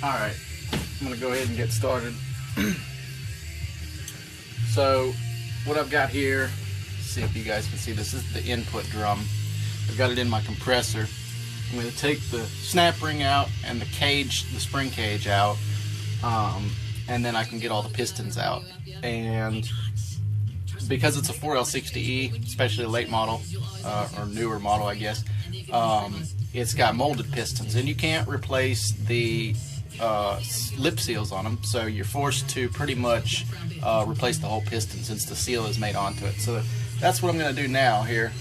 Alright, I'm going to go ahead and get started. So, what I've got here, see if you guys can see, this is the input drum. I've got it in my compressor. I'm going to take the snap ring out and the cage, the spring cage out, and then I can get all the pistons out. And because it's a 4L60E, especially a late model, or newer model I guess, it's got molded pistons, and you can't replace the lip seals on them, so you're forced to pretty much replace the whole piston since the seal is made onto it. So that's what I'm going to do now here.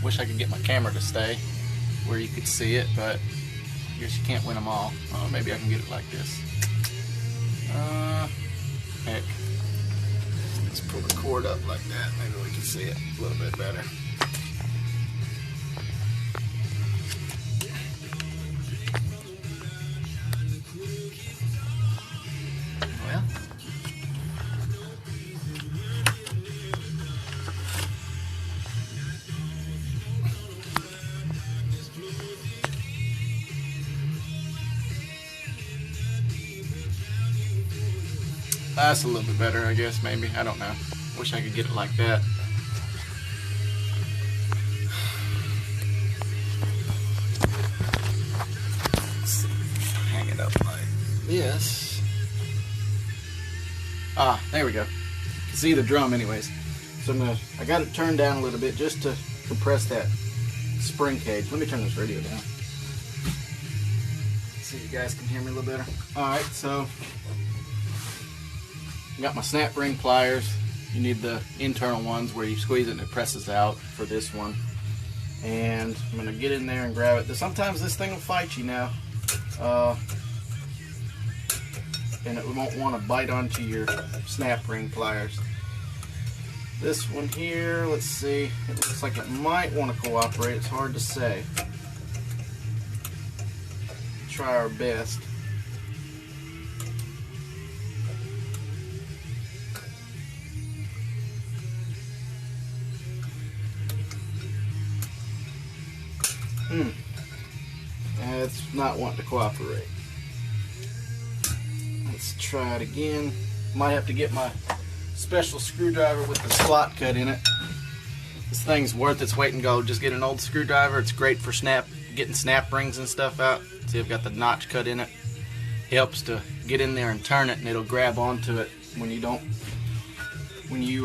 Wish I could get my camera to stay where you could see it, but I guess you can't win them all. Maybe I can get it like this. Heck, let's pull the cord up like that. Maybe we can see it a little bit better. Well, that's a little bit better, I guess, maybe. I don't know. Wish I could get it like that. Let's see. Hang it up like this. Ah, there we go. You can see the drum anyways. So I got it turned down a little bit just to compress that spring cage. Let me turn this radio down. See if you guys can hear me a little better. Alright, so I got my snap ring pliers. You need the internal ones where you squeeze it and it presses out for this one. And I'm going to get in there and grab it. Sometimes this thing will fight you now. And it won't want to bite onto your snap ring pliers. This one here, let's see. It looks like it might want to cooperate. It's hard to say. Try our best. It's not wanting to cooperate. Let's try it again. Might have to get my special screwdriver with the slot cut in it. This thing's worth its weight in gold. Just get an old screwdriver. It's great for getting snap rings and stuff out. See, I've got the notch cut in it. Helps to get in there and turn it, and it'll grab onto it when you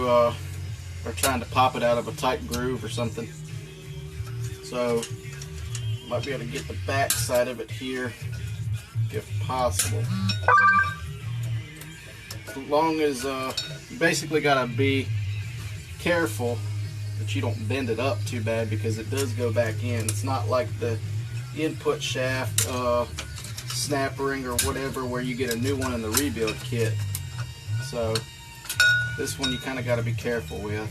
are trying to pop it out of a tight groove or something. So might be able to get the back side of it here if possible. As long as you basically gotta be careful that you don't bend it up too bad, because it does go back in. It's not like the input shaft snap ring or whatever where you get a new one in the rebuild kit. So this one you kind of got to be careful with.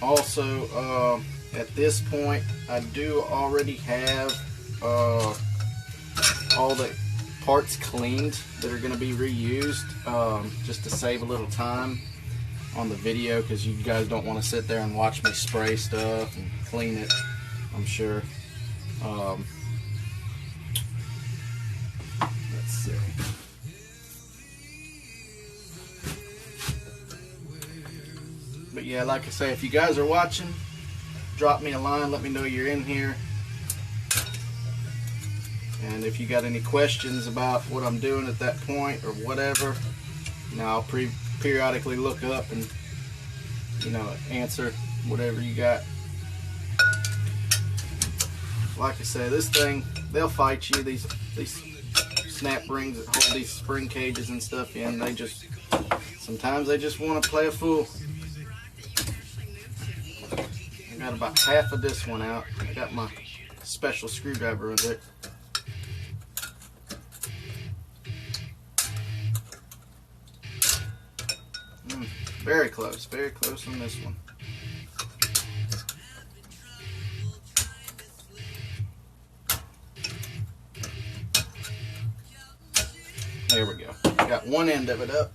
Also, at this point, I do already have all the parts cleaned that are going to be reused, just to save a little time on the video, because you guys don't want to sit there and watch me spray stuff and clean it, I'm sure. Let's see. But yeah, like I say, if you guys are watching, drop me a line, let me know you're in here. And if you got any questions about what I'm doing at that point or whatever, you know, I'll periodically look up and, you know, answer whatever you got. Like I say, this thing, they'll fight you. These snap rings that hold these spring cages and stuff in, sometimes they just want to play a fool. I got about half of this one out. I got my special screwdriver with it. Very close on this one. There we go. Got one end of it up.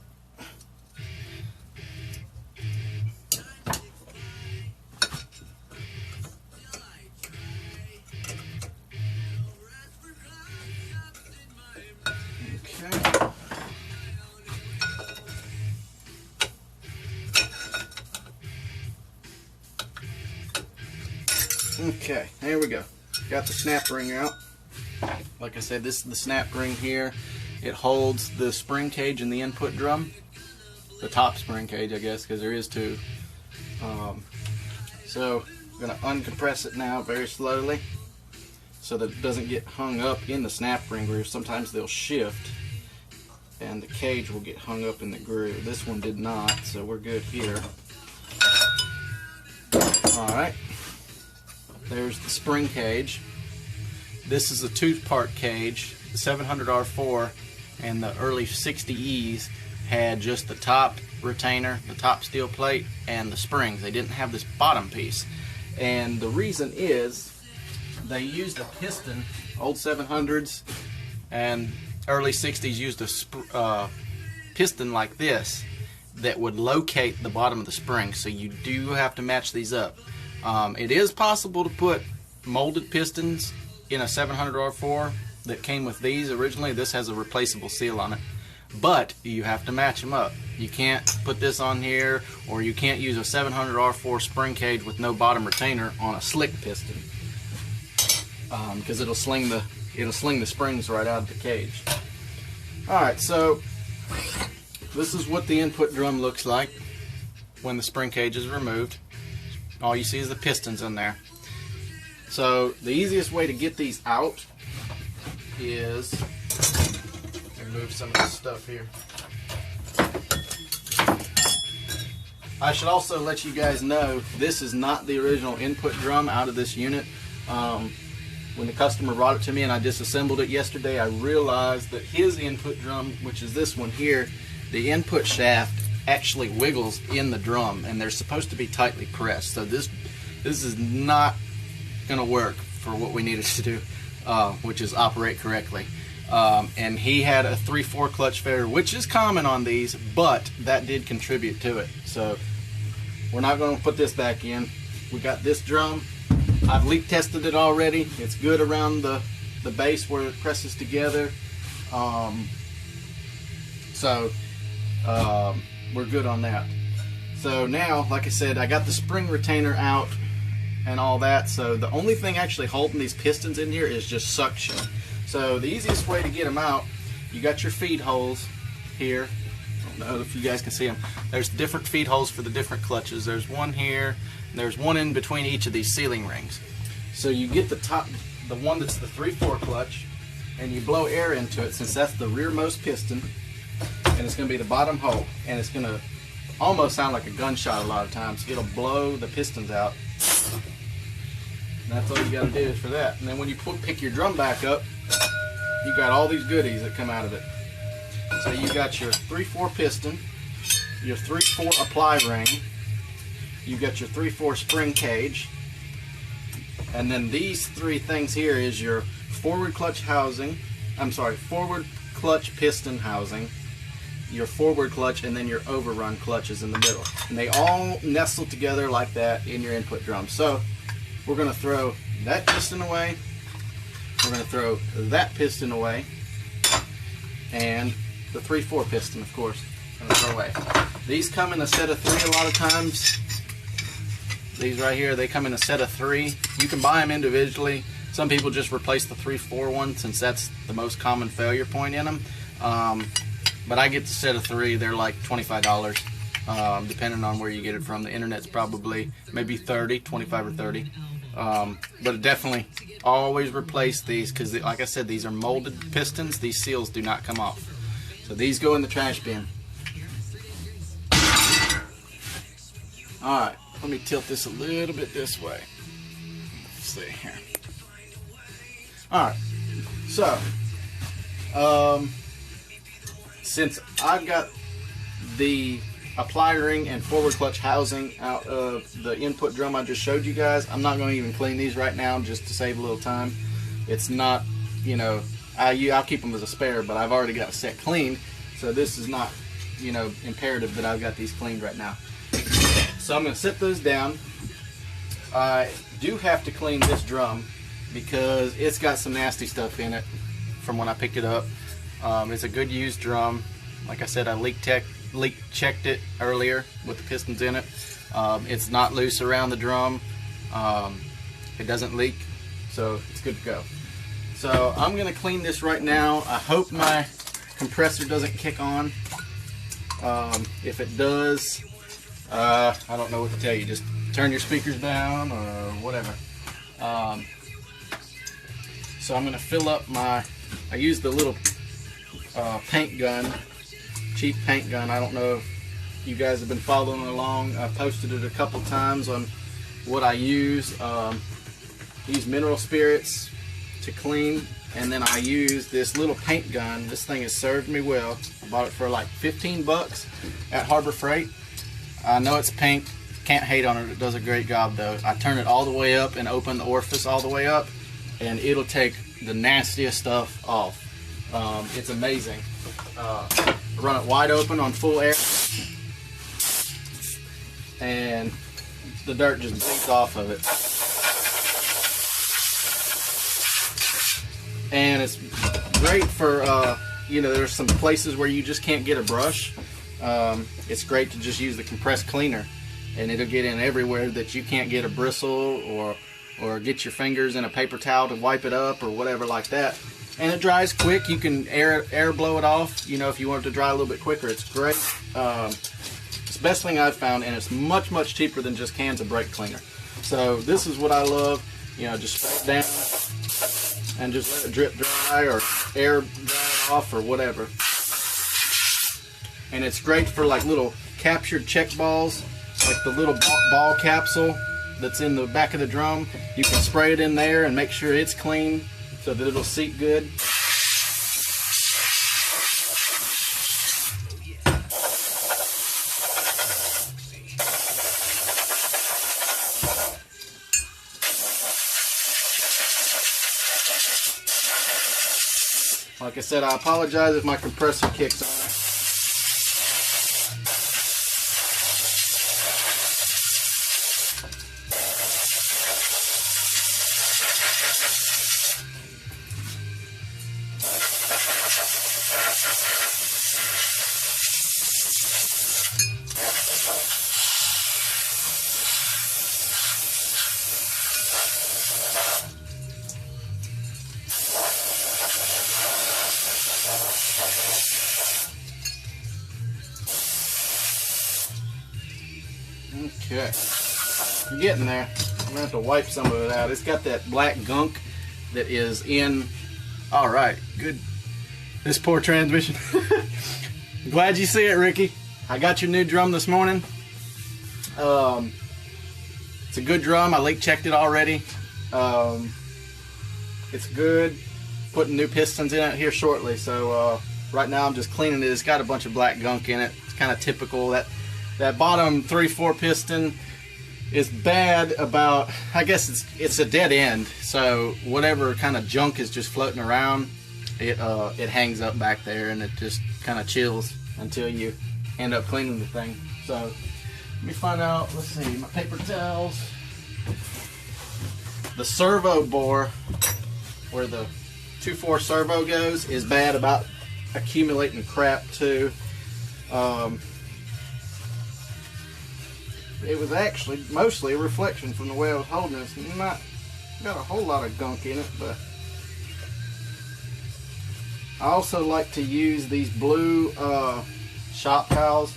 Okay, here we go. Got the snap ring out. Like I said, this is the snap ring here. It holds the spring cage in the input drum. The top spring cage, I guess, because there is two. So I'm going to uncompress it now very slowly so that it doesn't get hung up in the snap ring groove. Sometimes they'll shift and the cage will get hung up in the groove. This one did not, so we're good here. Alright, there's the spring cage. This is a two-part cage. The 700R4 and the early 60Es had just the top retainer, the top steel plate, and the springs. They didn't have this bottom piece. And the reason is they used a piston, old 700s and early 60s used a piston like this that would locate the bottom of the spring. So you do have to match these up. It is possible to put molded pistons in a 700R4 that came with these originally. This has a replaceable seal on it, but you have to match them up. You can't put this on here, or you can't use a 700R4 spring cage with no bottom retainer on a slick piston, because it'll sling the springs right out of the cage. Alright, so this is what the input drum looks like when the spring cage is removed. All you see is the pistons in there. So the easiest way to get these out is, remove some of this stuff here. I should also let you guys know this is not the original input drum out of this unit. When the customer brought it to me and I disassembled it yesterday, I realized that his input drum, which is this one here, the input shaft actually wiggles in the drum, and they're supposed to be tightly pressed. So this is not going to work for what we needed to do, which is operate correctly. And he had a 3/4 clutch failure, which is common on these, but that did contribute to it. So we're not going to put this back in. We got this drum. I've leak tested it already. It's good around the base where it presses together. We're good on that. So now, like I said, I got the spring retainer out and all that. So the only thing actually holding these pistons in here is just suction. So the easiest way to get them out, you got your feed holes here. I don't know if you guys can see them. There's different feed holes for the different clutches. There's one here, and there's one in between each of these sealing rings. So you get the top, the one that's the 3/4 clutch, and you blow air into it, since that's the rearmost piston, and it's going to be the bottom hole, and it's going to almost sound like a gunshot a lot of times. It'll blow the pistons out. And that's all you got to do is for that. And then when you pick your drum back up, you got all these goodies that come out of it. So you got your 3/4 piston, your 3/4 apply ring, you got your 3/4 spring cage, and then these three things here is your forward clutch housing, forward clutch piston housing, your forward clutch, and then your overrun clutches in the middle. And they all nestle together like that in your input drum. So we're going to throw that piston away, we're going to throw that piston away, and the 3/4 piston, of course, going to throw away. These come in a set of 3 a lot of times. These right here, they come in a set of 3. You can buy them individually. Some people just replace the 3/4 one, since that's the most common failure point in them. But I get the set of 3. They're like $25, depending on where you get it from. The internet's probably maybe 30, 25 or 30. But definitely always replace these, because like I said, these are molded pistons. These seals do not come off. So these go in the trash bin. Alright, let me tilt this a little bit this way. Let's see here. Alright, so since I've got the apply ring and forward clutch housing out of the input drum I just showed you guys, I'm not going to even clean these right now, just to save a little time. It's not, you know, I'll keep them as a spare, but I've already got a set cleaned, so this is not, you know, imperative that I've got these cleaned right now. So I'm going to set those down. I do have to clean this drum because it's got some nasty stuff in it from when I picked it up. It's a good used drum. Like I said, I leak checked it earlier with the pistons in it. It's not loose around the drum. It doesn't leak, so it's good to go. So I'm gonna clean this right now. I hope my compressor doesn't kick on. If it does, I don't know what to tell you. Just turn your speakers down or whatever. So I'm gonna fill up my, I used the little paint gun, cheap paint gun. I don't know if you guys have been following along. I posted it a couple times on what I use. Use mineral spirits to clean, and then I use this little paint gun. This thing has served me well. I bought it for like 15 bucks at Harbor Freight. I know it's pink, can't hate on it. It does a great job though. I turn it all the way up and open the orifice all the way up, and it'll take the nastiest stuff off. It's amazing. Run it wide open on full air, and the dirt just bleeds off of it. And it's great for, you know, there's some places where you just can't get a brush. It's great to just use the compressed cleaner, and it'll get in everywhere that you can't get a bristle or get your fingers in a paper towel to wipe it up or whatever like that. And it dries quick. You can air blow it off, you know, if you want it to dry a little bit quicker. It's great. It's the best thing I've found, and it's much cheaper than just cans of brake cleaner. So this is what I love. You know, just spray it down and just let it drip dry or air dry it off or whatever. And it's great for like little captured check balls, like the little ball capsule that's in the back of the drum. You can spray it in there and make sure it's clean so that it'll seat good. Like I said, I apologize if my compressor kicks on. Okay, I'm getting there. I'm gonna have to wipe some of it out. It's got that black gunk that is in. All right, good. This poor transmission. Glad you see it, Ricky. I got your new drum this morning. It's a good drum. I leak checked it already. It's good. Putting new pistons in it here shortly. So right now I'm just cleaning it. It's got a bunch of black gunk in it. It's kind of typical. That bottom 3/4 piston is bad about, I guess it's a dead end, so whatever kind of junk is just floating around, it hangs up back there, and it just kind of chills until you end up cleaning the thing. So let me find out, let's see, my paper towels. The servo bore, where the 2/4 servo goes, is bad about accumulating crap too. It was actually mostly a reflection from the way I was holding it. It's not got a whole lot of gunk in it, but I also like to use these blue shop towels.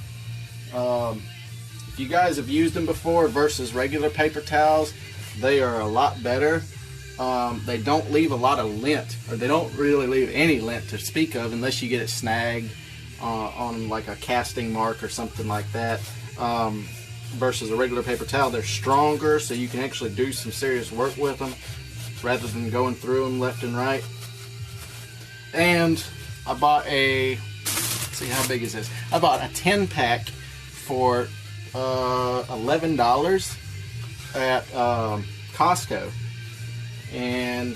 If you guys have used them before versus regular paper towels, they are a lot better. They don't leave a lot of lint, or they don't really leave any lint to speak of unless you get it snagged on like a casting mark or something like that. Versus a regular paper towel, they're stronger, so you can actually do some serious work with them rather than going through them left and right. And I bought a, let's see, how big is this? I bought a 10-pack for $11 at Costco, and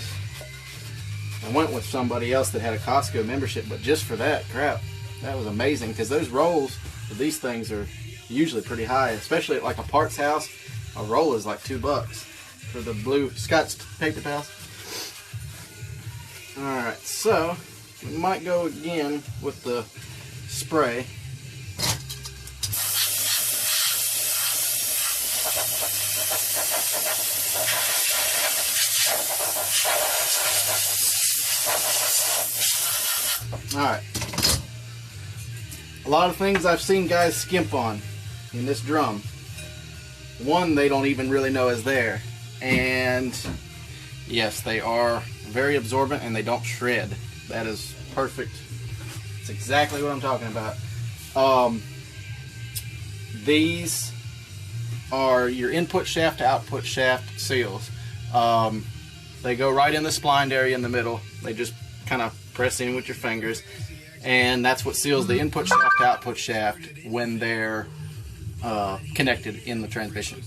I went with somebody else that had a Costco membership, but just for that, crap, that was amazing, because those rolls for these things are usually pretty high, especially at like a parts house. A roll is like $2 for the blue Scotch paper towels. Alright, so we might go again with the spray. Alright. A lot of things I've seen guys skimp on in this drum. One, they don't even really know is there. And yes, they are very absorbent and they don't shred. That is perfect. It's exactly what I'm talking about. These are your input shaft to output shaft seals. They go right in the splined area in the middle. They just kind of press in with your fingers, and that's what seals the input shaft to output shaft when they're connected in the transmission.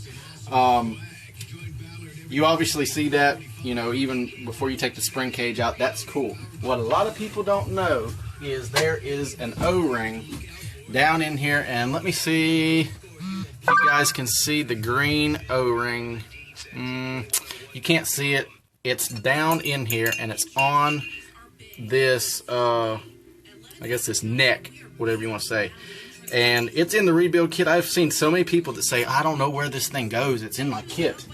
You obviously see that, you know, even before you take the spring cage out. That's cool. What a lot of people don't know is there is an O-ring down in here, and let me see if you guys can see the green O-ring. You can't see it. It's down in here, and it's on this, I guess this neck, whatever you want to say. And it's in the rebuild kit. I've seen so many people that say, I don't know where this thing goes. It's in my kit.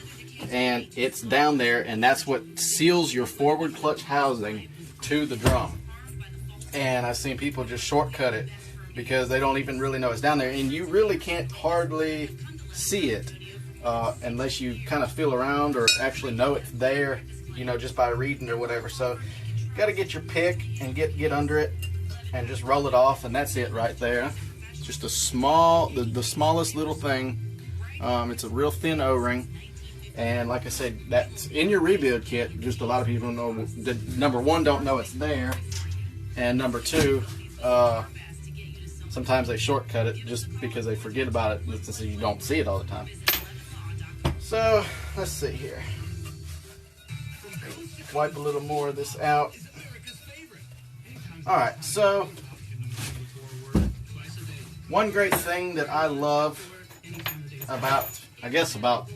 And it's down there, and that's what seals your forward clutch housing to the drum. And I've seen people just shortcut it because they don't even really know it's down there. And you really can't hardly see it unless you kind of feel around or actually know it's there, you know, just by reading or whatever. So got to get your pick and get under it and just roll it off, and that's it right there. Just a small, the smallest little thing. It's a real thin O-ring, and like I said, that's in your rebuild kit. Just a lot of people know that, number one, don't know it's there, and number two, sometimes they shortcut it just because they forget about it, so you don't see it all the time. So let's see here. Wipe a little more of this out. Alright, so one great thing that I love about, I guess, about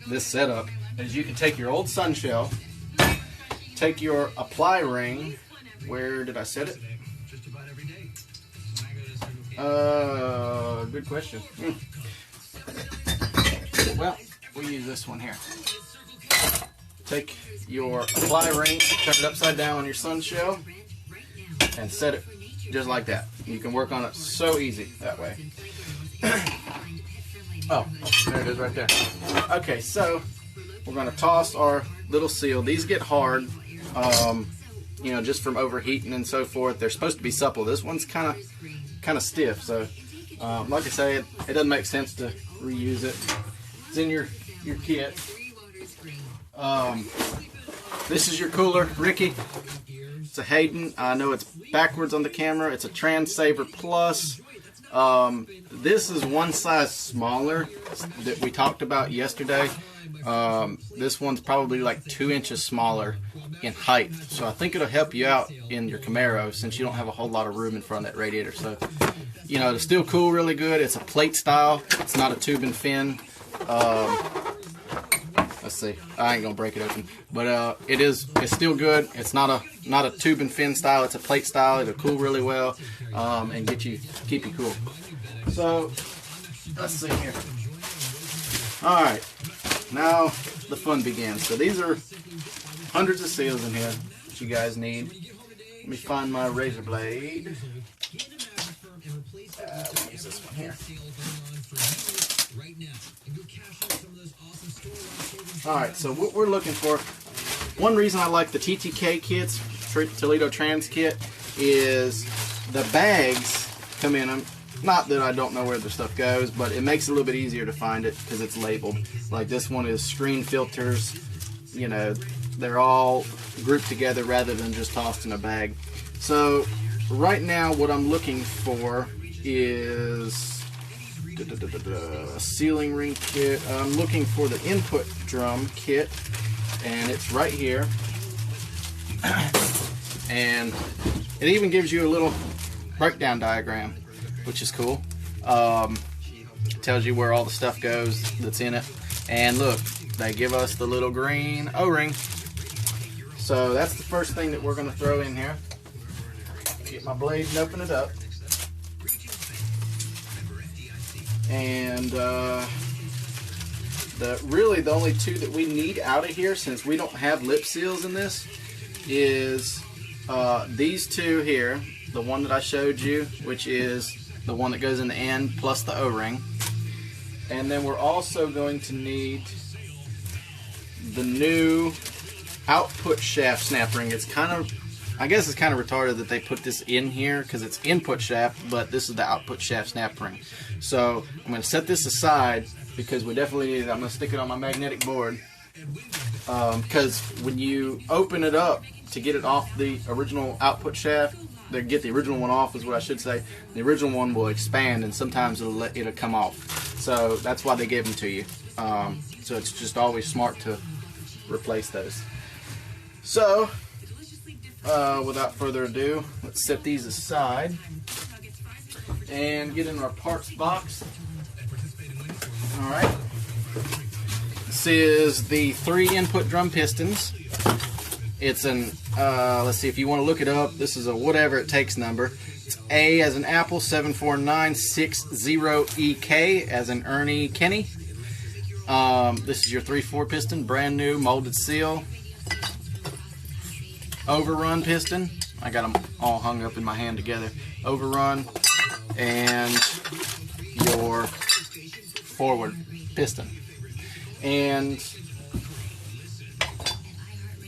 this setup is you can take your old sun shell, take your apply ring. Where did I set it? Good question. Well, we'll use this one here. Take your apply ring, turn it upside down on your sun shell, and set it just like that. You can work on it so easy that way. Oh, there it is right there. Okay, so we're going to toss our little seal. These get hard, you know, just from overheating and so forth. They're supposed to be supple. This one's kind of stiff. So, like I say, it doesn't make sense to reuse it. It's in your kit. This is your cooler, Ricky. It's a Hayden. I know it's backwards on the camera. It's a Trans-Saver Plus. This is one size smaller that we talked about yesterday. This one's probably like 2 inches smaller in height. So I think it'll help you out in your Camaro since you don't have a whole lot of room in front of that radiator. So, you know, it'll still cool really good. It's a plate style. It's not a tube and fin. Let's see. I ain't gonna break it open, but it's still good. It's not a tube and fin style. It's a plate style. It'll cool really well and keep you cool. So let's see here. All right, now the fun begins. So these are hundreds of seals in here that you guys need. Let me find my razor blade. We'll use this one here. Alright, so what we're looking for, one reason I like the TTK kits, Toledo Trans kit, is the bags come in them. Not that I don't know where the stuff goes, but it makes it a little bit easier to find it because it's labeled. Like this one is screen filters, you know, they're all grouped together rather than just tossed in a bag. So right now what I'm looking for is a sealing ring kit. I'm looking for the input drum kit, and it's right here. And it even gives you a little breakdown diagram, which is cool. It tells you where all the stuff goes that's in it. And look, they give us the little green O-ring. So that's the first thing that we're going to throw in here. Get my blade and open it up. And Really the only two that we need out of here, since we don't have lip seals in this, is these two here. The one that I showed you, which is the one that goes in the end, plus the O-ring. And then we're also going to need the new output shaft snap ring. It's kind of, I guess it's kind of retarded that they put this in here because it's input shaft, but this is the output shaft snap ring. So I'm going to set this aside because we definitely need it. I'm going to stick it on my magnetic board because when you open it up to get it off the original output shaft, to get the original one off is what I should say, the original one will expand and sometimes it'll come off. So that's why they gave them to you. So it's just always smart to replace those. So without further ado, let's set these aside and get in our parts box. Alright, this is the 3 input drum pistons. It's an, let's see, if you want to look it up, this is a whatever it takes number. It's A as in Apple 74960EK as in Ernie Kenny. This is your 3/4 piston, brand new, molded seal. Overrun piston. I got them all hung up in my hand together. Overrun, and your forward piston. And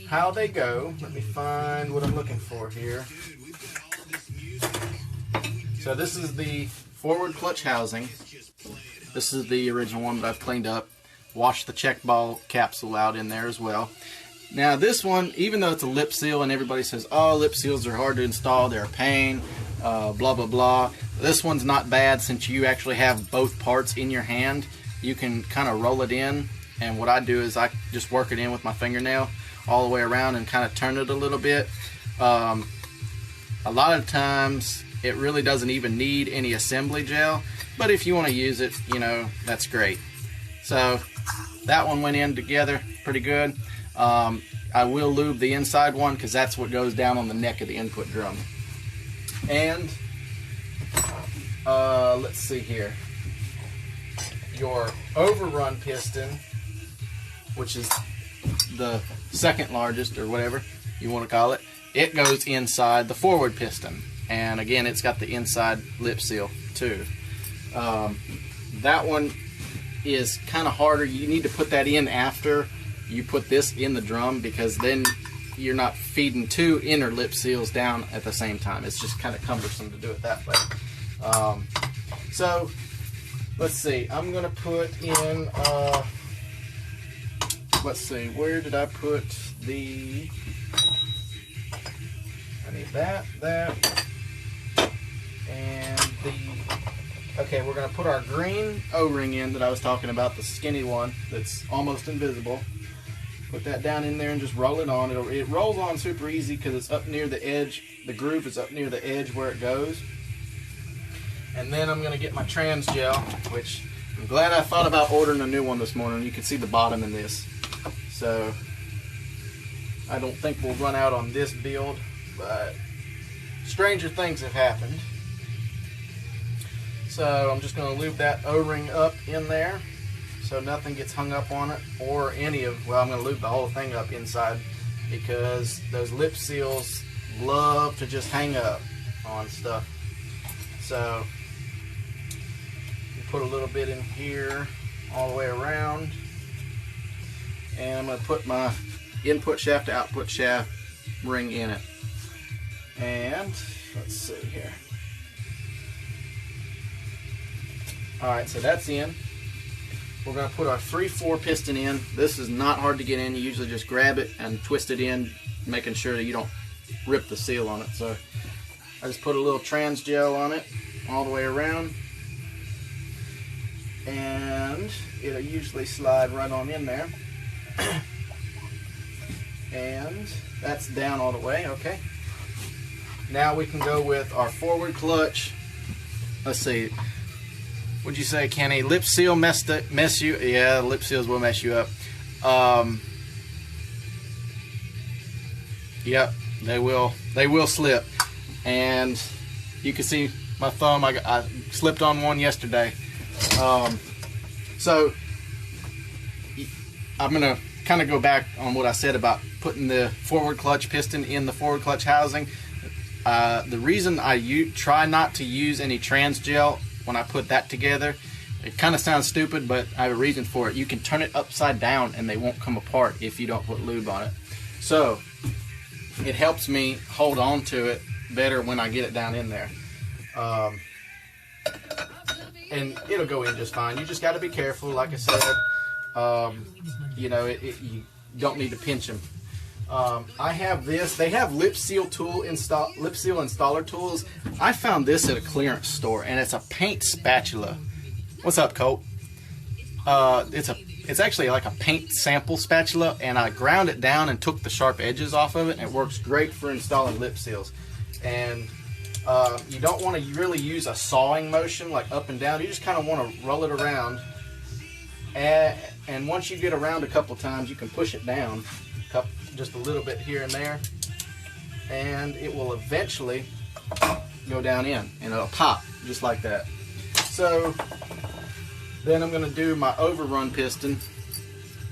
how they go, let me find what I'm looking for here. So this is the forward clutch housing. This is the original one that I've cleaned up. Washed the check ball capsule out in there as well. Now this one, even though it's a lip seal and everybody says, oh, lip seals are hard to install, they're a pain, blah, blah, blah. This one's not bad since you actually have both parts in your hand. You can kind of roll it in, and what I do is I just work it in with my fingernail all the way around and kind of turn it a little bit. A lot of times it really doesn't even need any assembly gel, but if you want to use it, you know, that's great. So that one went in together pretty good. I will lube the inside one because that's what goes down on the neck of the input drum. And let's see here, your overrun piston, which is the second largest or whatever you want to call it, it goes inside the forward piston, and again it's got the inside lip seal too. That one is kind of harder. You need to put that in after you put this in the drum because then you're not feeding 2 inner lip seals down at the same time. It's just kind of cumbersome to do it that way. So let's see, I'm gonna put in let's see, where did I put the, I need that, and the, okay, we're going to put our green O-ring in that I was talking about, the skinny one that's almost invisible. Put that down in there and just roll it on. It rolls on super easy because it's up near the edge. The groove is up near the edge where it goes. And then I'm going to get my trans gel, which I'm glad I thought about ordering a new one this morning. You can see the bottom in this. So I don't think we'll run out on this build, but stranger things have happened. So I'm just going to lube that O-ring up in there so nothing gets hung up on it, or any of, well, I'm going to lube the whole thing up inside because those lip seals love to just hang up on stuff. So put a little bit in here all the way around, and I'm going to put my input shaft to output shaft ring in it. And let's see here. Alright, so that's in. We're going to put our 3/4 piston in. This is not hard to get in. You usually just grab it and twist it in, making sure that you don't rip the seal on it. So I just put a little trans gel on it all the way around, and it'll usually slide right on in there. And that's down all the way. Okay, now we can go with our forward clutch. Let's see, would you say, can a lip seal mess you? Yeah, lip seals will mess you up. Yep, they will slip. And you can see my thumb, I slipped on one yesterday. So I'm going to kind of go back on what I said about putting the forward clutch piston in the forward clutch housing. The reason I try not to use any trans gel when I put that together, it kind of sounds stupid, but I have a reason for it. You can turn it upside down and they won't come apart if you don't put lube on it. So it helps me hold on to it better when I get it down in there. And it'll go in just fine. You just got to be careful, like I said. You know, you don't need to pinch them. I have this. They have lip seal installer tools. I found this at a clearance store, and it's a paint spatula. What's up, Colt? It's actually like a paint sample spatula, and I ground it down and took the sharp edges off of it, and it works great for installing lip seals. And you don't want to really use a sawing motion like up and down. You just kind of want to roll it around, and once you get around a couple times, you can push it down just a little bit here and there, and it will eventually go down in, and it'll pop just like that. So then I'm going to do my overrun piston.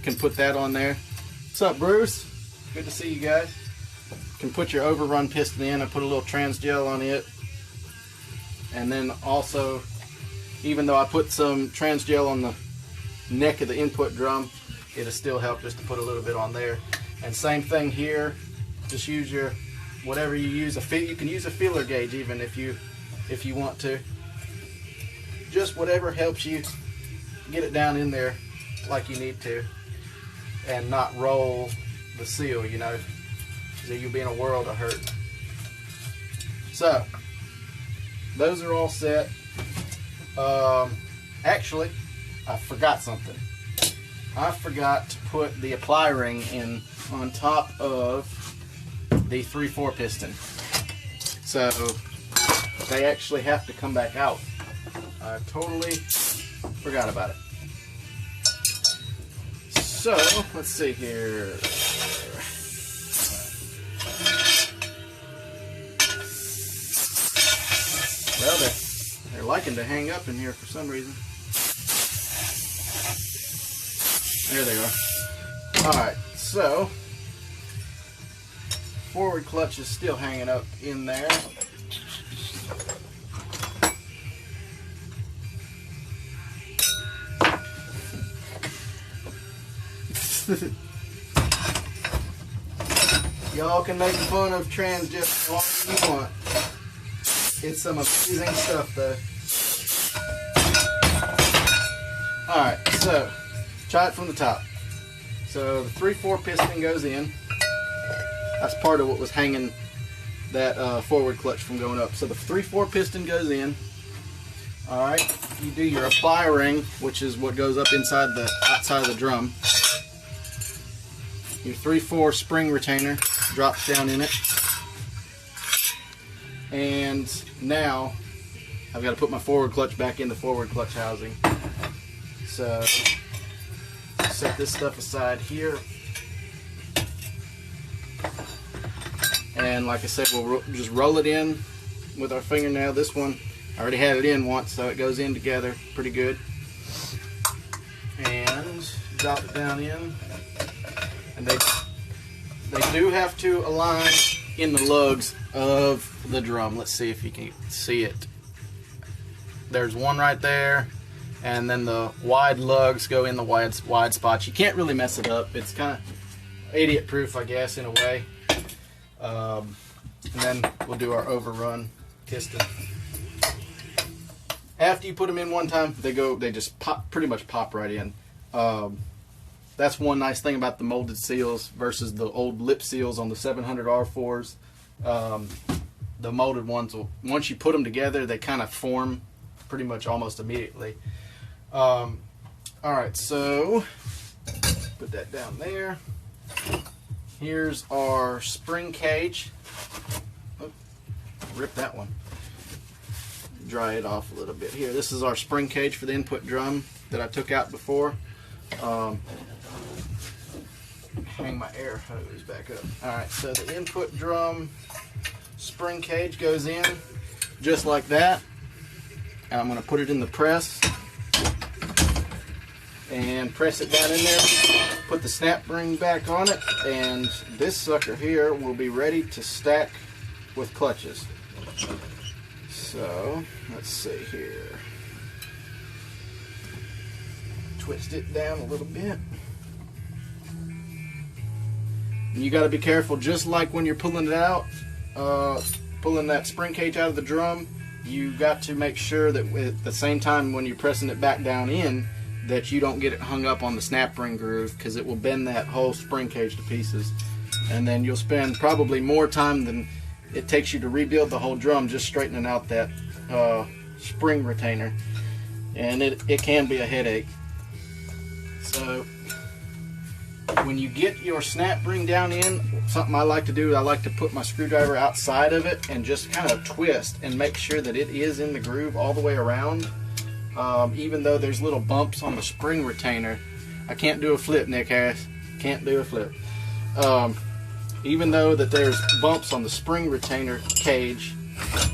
Can put that on there. What's up, Bruce? Good to see you guys. Can put your overrun piston in and put a little trans gel on it. And then also, even though I put some trans gel on the neck of the input drum, it'll still help just to put a little bit on there. And same thing here. Just use your whatever you use. You can use a feeler gauge even if you want to. Just whatever helps you get it down in there like you need to, and not roll the seal, you know, so you'll be in a world of hurt. So those are all set. Actually, I forgot something. I forgot to put the apply ring in on top of the 3/4 piston, so they actually have to come back out. I totally forgot about it. So let's see here. Well, they're liking to hang up in here for some reason. There they are. Alright, so forward clutch is still hanging up in there. Y'all can make fun of trans just all you want. It's some amazing stuff though. Alright, so try it from the top. So the 3/4 piston goes in. That's part of what was hanging that forward clutch from going up. So the 3/4 piston goes in. Alright, you do your apply ring, which is what goes up inside the outside of the drum. Your 3/4 spring retainer drops down in it. And now I've got to put my forward clutch back in the forward clutch housing. So set this stuff aside here. And like I said, we'll just roll it in with our fingernail. This one, I already had it in once, so it goes in together pretty good. And drop it down in. And they do have to align in the lugs of the drum. Let's see if you can see it. There's one right there, and then the wide lugs go in the wide spots. You can't really mess it up. It's kind of idiot proof, I guess, in a way. And then we'll do our overrun piston. After you put them in one time, they just pop, pretty much pop right in. That's one nice thing about the molded seals versus the old lip seals on the 700 R4s. The molded ones, once you put them together, they kind of form pretty much almost immediately. Alright, so put that down there. Here's our spring cage. Oh, rip that one. Dry it off a little bit here. This is our spring cage for the input drum that I took out before. Hang my air hose back up. Alright, so the input drum spring cage goes in just like that. And I'm going to put it in the press. and press it down in there, put the snap ring back on it, and this sucker here will be ready to stack with clutches. So let's see here, twist it down a little bit. And you got to be careful, just like when you're pulling it out, pulling that spring cage out of the drum, you got to make sure that at the same time when you're pressing it back down in, that you don't get it hung up on the snap ring groove, because it will bend that whole spring cage to pieces. And then you'll spend probably more time than it takes you to rebuild the whole drum just straightening out that spring retainer. And it can be a headache. So when you get your snap ring down in, something I like to do, I like to put my screwdriver outside of it and just kind of twist and make sure that it is in the groove all the way around. Even though there's little bumps on the spring retainer, I can't do a flip, Nick Harris. Can't do a flip. Even though that there's bumps on the spring retainer cage,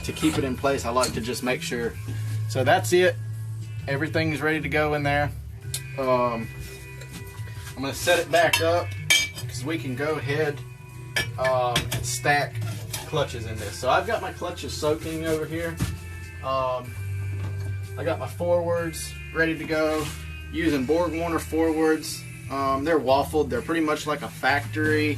to keep it in place, I like to just make sure. So that's it. Everything's ready to go in there. I'm going to set it back up because we can go ahead and stack clutches in this. So I've got my clutches soaking over here. I got my forwards ready to go, using Borg-Warner forwards. They're waffled. They're pretty much like a factory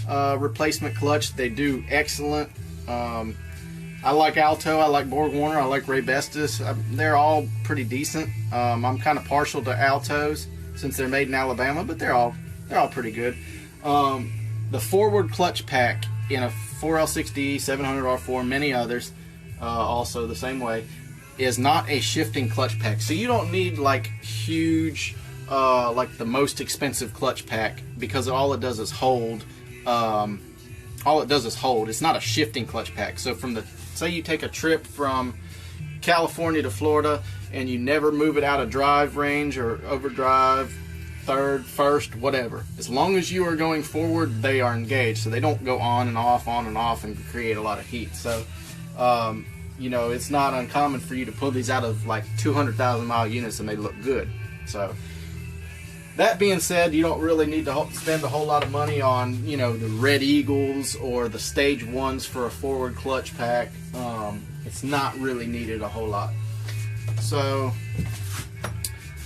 replacement clutch. They do excellent. I like Alto, I like Borg-Warner, I like Ray-Bestis. They're all pretty decent. I'm kind of partial to Altos since they're made in Alabama, but they're all pretty good. The forward clutch pack in a 4L6D, 700R4, many others, also the same way, is not a shifting clutch pack. So you don't need like huge, like the most expensive clutch pack, because all it does is hold. It's not a shifting clutch pack. So say you take a trip from California to Florida and you never move it out of drive range or overdrive, third, first, whatever. As long as you are going forward, they are engaged. So they don't go on and off and create a lot of heat. So, you know, it's not uncommon for you to pull these out of like 200,000 mile units and they look good. So that being said, you don't really need to spend a whole lot of money on, you know, the Red Eagles or the Stage 1s for a forward clutch pack. It's not really needed a whole lot. So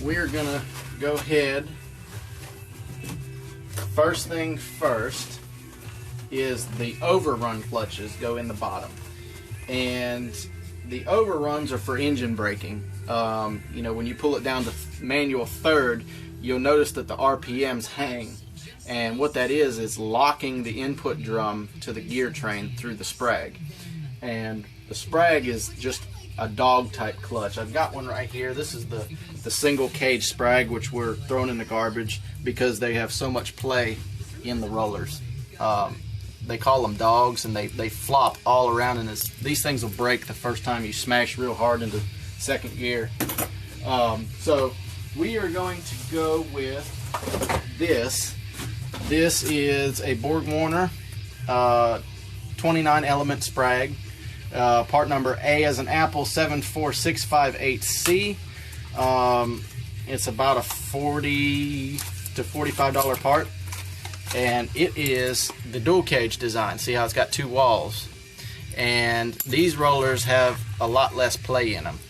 we're gonna go ahead. First thing first is the Overrun clutches go in the bottom. And the overruns are for engine braking. You know, when you pull it down to manual third, you'll notice that the RPMs hang. And what that is locking the input drum to the gear train through the sprag. And the sprag is just a dog type clutch. I've got one right here. This is the single cage sprag, which we're throwing in the garbage because they have so much play in the rollers. They call them dogs, and they flop all around, and these things will break the first time you smash real hard into second gear. So we are going to go with this. This is a Borg-Warner 29 element sprag. Part number A as an apple 74658C. It's about a $40 to $45 part. And it is the dual cage design. See how it's got two walls, and these rollers have a lot less play in them.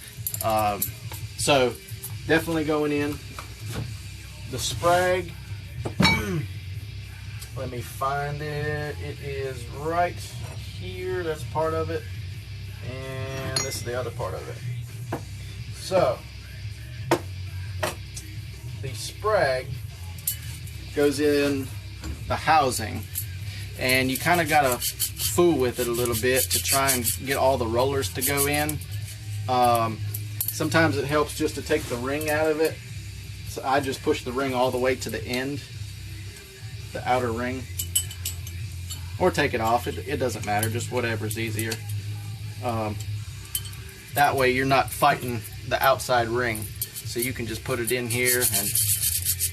So definitely going in. The sprag, let me find it. It is right here. That's part of it, and this is the other part of it. So the sprag goes in the housing, and you kind of got to fool with it a little bit to try and get all the rollers to go in. Sometimes it helps just to take the ring out of it, so I just push the ring all the way to the end, the outer ring, or take it off. It doesn't matter, just whatever's easier. That way you're not fighting the outside ring, so you can just put it in here and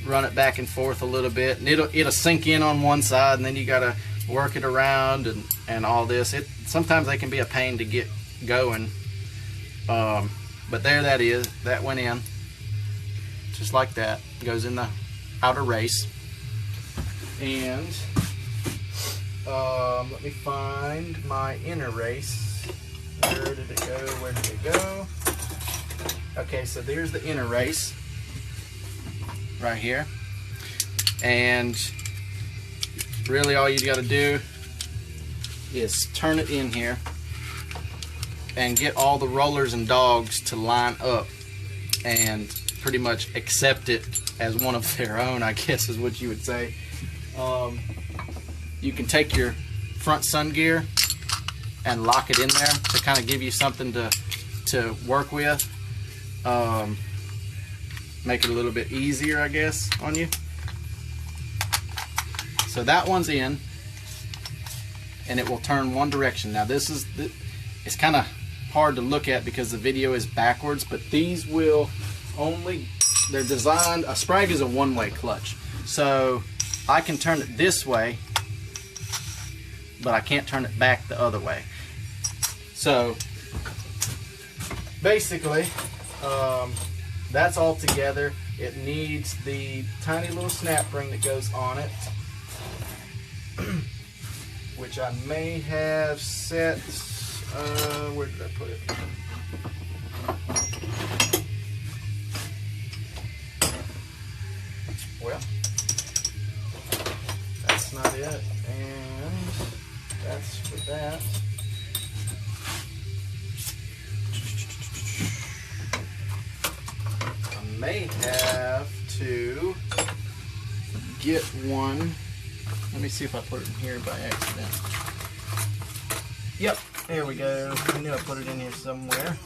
run it back and forth a little bit, and it'll sink in on one side, and then you gotta work it around and all this. Sometimes they can be a pain to get going, but there that is. That went in. just like that. It goes in the outer race. And let me find my inner race. Where did it go? Where did it go? Okay, so there's the inner race right here. And really all you got to do is turn it in here and get all the rollers and dogs to line up and pretty much accept it as one of their own, I guess is what you would say. You can take your front sun gear and lock it in there to kind of give you something to work with. Make it a little bit easier, I guess, on you. So that one's in, and it will turn one direction. Now this is, it's kind of hard to look at because the video is backwards, but these will only, they're designed, a Sprag is a one-way clutch. So I can turn it this way, but I can't turn it back the other way. So basically, that's all together. It needs the tiny little snap ring that goes on it, which I may have set, where did I put it? Well, that's not it, and that's for that. I may have to get one. Let me see if I put it in here by accident. Yep, there we go. I knew I put it in here somewhere.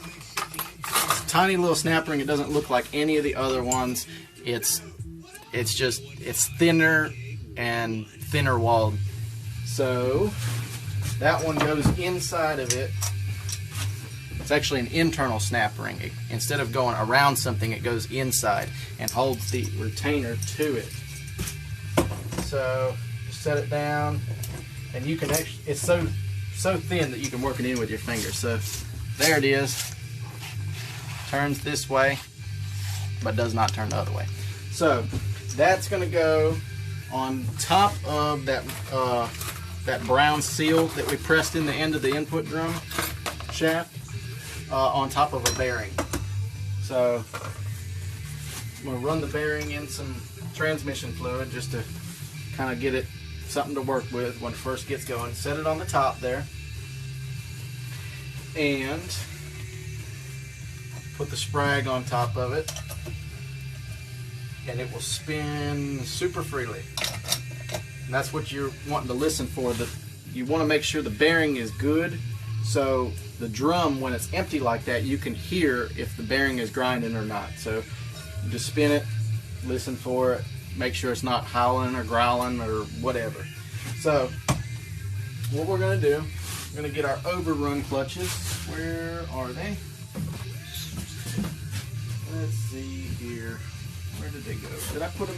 It's a tiny little snap ring. It doesn't look like any of the other ones. It's thinner and thinner walled. So that one goes inside of it. It's actually an internal snap ring. Instead of going around something, it goes inside and holds the retainer to it. So just set it down, and you can actually, it's so thin that you can work it in with your fingers. So there it is. Turns this way, but does not turn the other way. So that's going to go on top of that that brown seal that we pressed in the end of the input drum shaft, on top of a bearing. So I'm going to run the bearing in some transmission fluid just to kind of get it something to work with when it first gets going. Set it on the top there, and put the Sprag on top of it, and it will spin super freely. And that's what you're wanting to listen for. You want to make sure the bearing is good, so the drum, when it's empty like that, you can hear if the bearing is grinding or not. So just spin it, listen for it, make sure it's not howling or growling or whatever. So what we're going to do, we're going to get our Overrun clutches. Where are they? Let's see here. Where did they go? Did I put them?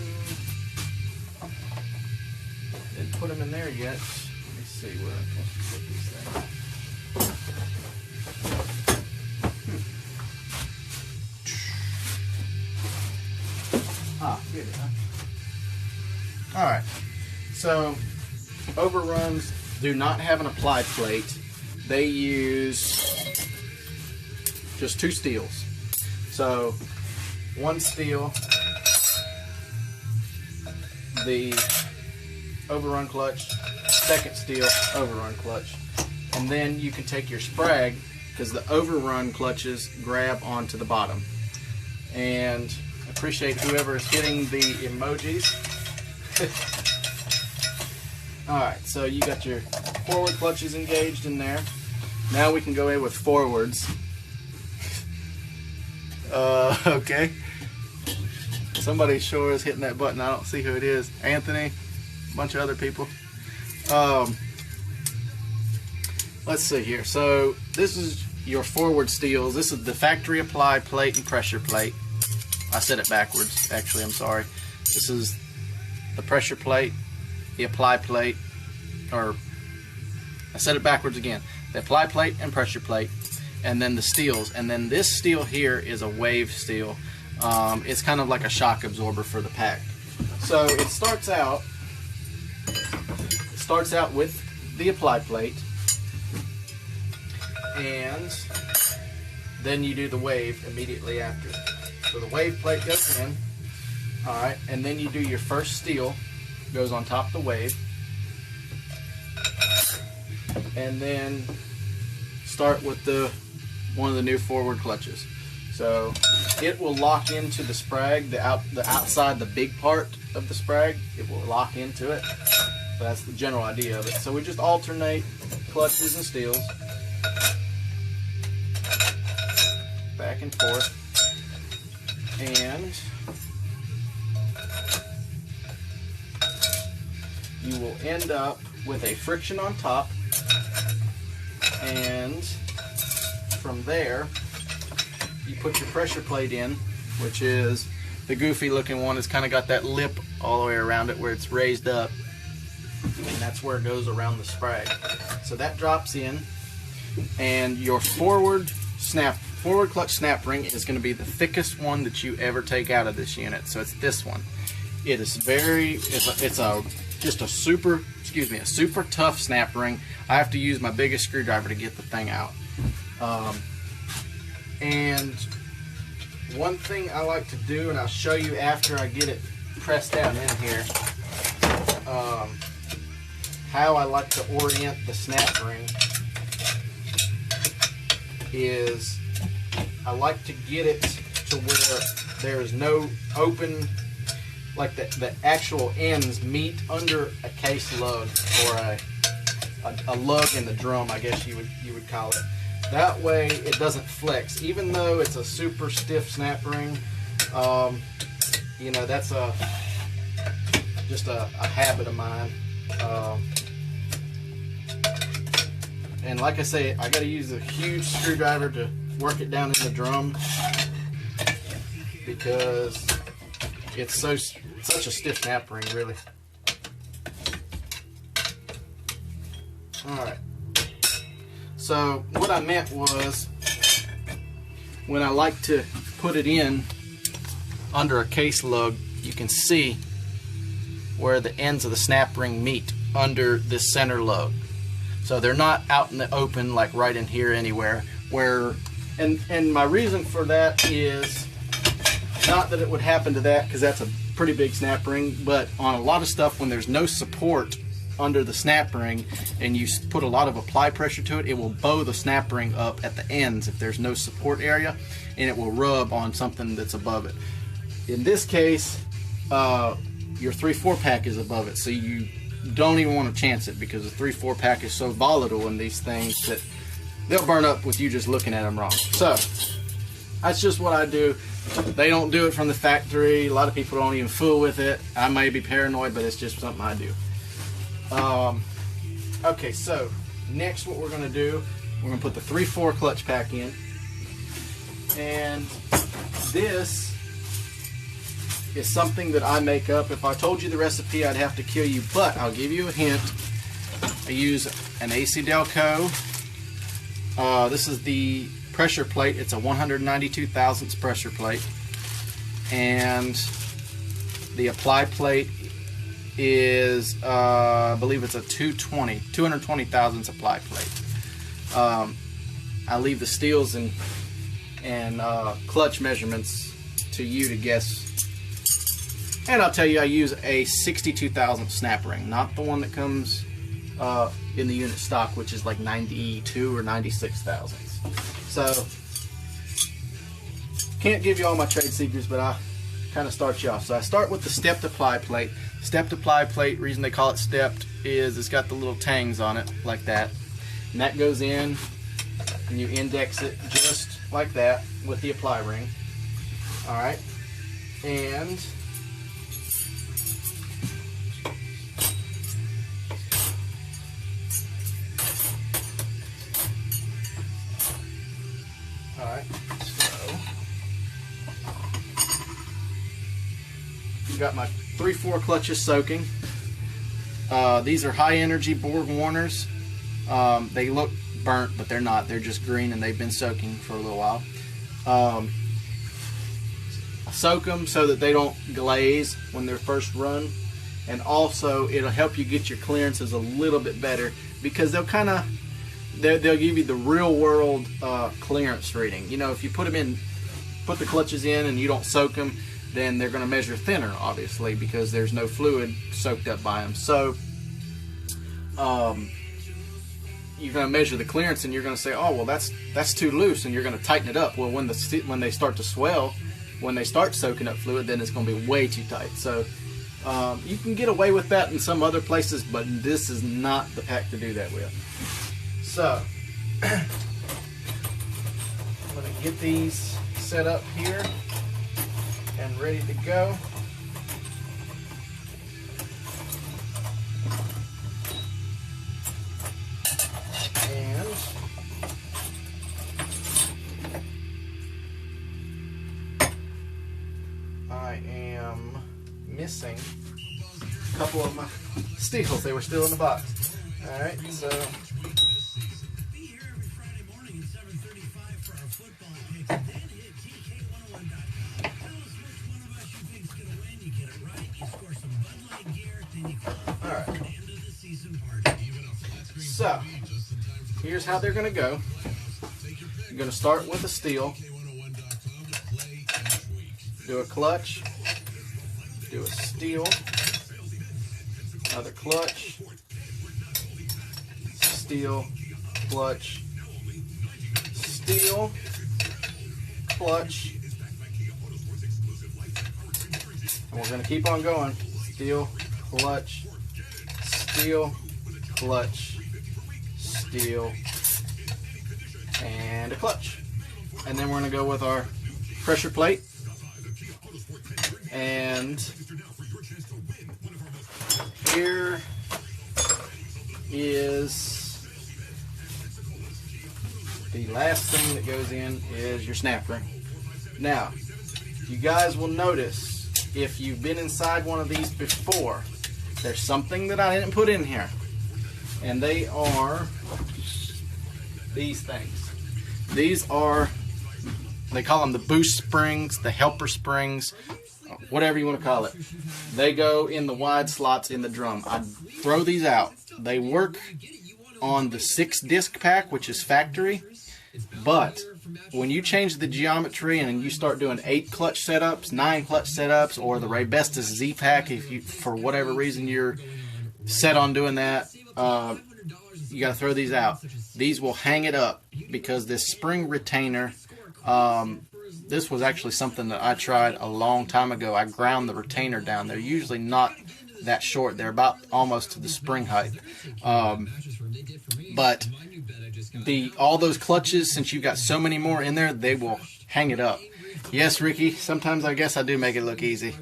Didn't put them in there yet. Let me see where I'm supposed to put these things. Here they are. Alright, so Overruns do not have an applied plate. They use just two steels. So one steel, the Overrun clutch, second steel, Overrun clutch. And then you can take your Sprag, because the Overrun clutches grab onto the bottom. And I appreciate whoever is hitting the emojis. Alright, so you got your forward clutches engaged in there. Now we can go in with forwards. Okay. Somebody sure is hitting that button. I don't see who it is. Anthony, a bunch of other people. Let's see here. So this is your forward steels. This is the factory applied plate and pressure plate. I said it backwards, actually, I'm sorry. This is the pressure plate, the apply plate, or I said it backwards again. The apply plate and pressure plate, and then the steels. And then this steel here is a wave steel. It's kind of like a shock absorber for the pack. So it starts out with the apply plate, and then you do the wave immediately after. So the wave plate goes in, alright, and then you do your first steel, goes on top of the wave, and then start with one of the new forward clutches. So it will lock into the sprag, the outside, the big part of the sprag, it will lock into it. So that's the general idea of it. So we just alternate clutches and steels, back and forth, and you will end up with a friction on top, and from there you put your pressure plate in, which is the goofy looking one. It's kind of got that lip all the way around it where it's raised up, and that's where it goes around the sprag. So that drops in, and your forward clutch snap ring is going to be the thickest one that you ever take out of this unit. So it's this one. It is just a super tough snap ring. I have to use my biggest screwdriver to get the thing out. And one thing I like to do, and I'll show you after I get it pressed down in here, how I like to orient the snap ring is I like to get it to where there is no open, like the actual ends meet under a case lug, or a lug in the drum, I guess you would call it. That way it doesn't flex, even though it's a super stiff snap ring. You know, that's just a habit of mine. And like I say, I got to use a huge screwdriver to work it down in the drum because it's such a stiff snap ring, really. All right. So what I meant was, when I like to put it in under a case lug, you can see where the ends of the snap ring meet under this center lug. So they're not out in the open, like right in here anywhere. And my reason for that is not that it would happen to that, because that's a pretty big snap ring, but on a lot of stuff when there's no support under the snap ring and you put a lot of apply pressure to it, it will bow the snap ring up at the ends if there's no support area, and it will rub on something that's above it. In this case, your 3/4 pack is above it, so you don't even want to chance it, because the 3/4 pack is so volatile in these things that they'll burn up with you just looking at them wrong. So that's just what I do. They don't do it from the factory. A lot of people don't even fool with it. I may be paranoid, but it's just something I do. Okay, so next what we're going to do, we're going to put the 3/4 clutch pack in, and this is something that I make up. If I told you the recipe, I'd have to kill you, but I'll give you a hint. I use an AC Delco. This is the pressure plate. It's a 192 thousandths pressure plate, and the apply plate is I believe it's a 220 thousandths apply plate. I leave the steels and clutch measurements to you to guess, and I'll tell you I use a 62 thousandths snap ring, not the one that comes in the unit stock, which is like 92 or 96 thousandths. So can't give you all my trade secrets, but I kind of start you off. So I start with the stepped apply plate. Stepped apply plate, reason they call it stepped is it's got the little tangs on it like that, and that goes in and you index it just like that with the apply ring. Alright, and so got my 3/4 clutches soaking. These are high energy Borg Warners. They look burnt, but they're not. They're just green and they've been soaking for a little while. soak them so that they don't glaze when they're first run, and also it'll help you get your clearances a little bit better, because they'll give you the real world clearance reading. You know, if you put the clutches in and you don't soak them, then they're going to measure thinner, obviously, because there's no fluid soaked up by them. So you're going to measure the clearance and you're going to say, oh well, that's too loose, and you're going to tighten it up. Well, when they start to swell, when they start soaking up fluid, then it's going to be way too tight. So you can get away with that in some other places, but this is not the pack to do that with. So I'm going to get these set up here and ready to go. And I am missing a couple of my steels. They were still in the box. Alright, so So, here's how they're going to go. You're going to start with a steel, do a clutch, do a steel, another clutch, steel, clutch, steel, clutch, and we're going to keep on going. Steel, clutch, steel, clutch, steel, and a clutch. And then we're going to go with our pressure plate, and here is the last thing that goes in is your snap ring. Now, you guys will notice, if you've been inside one of these before, there's something that I didn't put in here, and they are these things. These are, they call them the boost springs, the helper springs, whatever you want to call it. They go in the wide slots in the drum. I throw these out. They work on the 6-disc pack, which is factory, but when you change the geometry and you start doing 8 clutch setups, 9 clutch setups, or the Raybestos Z pack, if you, for whatever reason, you're set on doing that, you got to throw these out. These will hang it up, because this spring retainer, this was actually something that I tried a long time ago. I ground the retainer down. They're usually not that short. They're about almost to the spring height. But all those clutches, since you've got so many more in there, they will hang it up. Yes, Ricky, sometimes I guess I do make it look easy.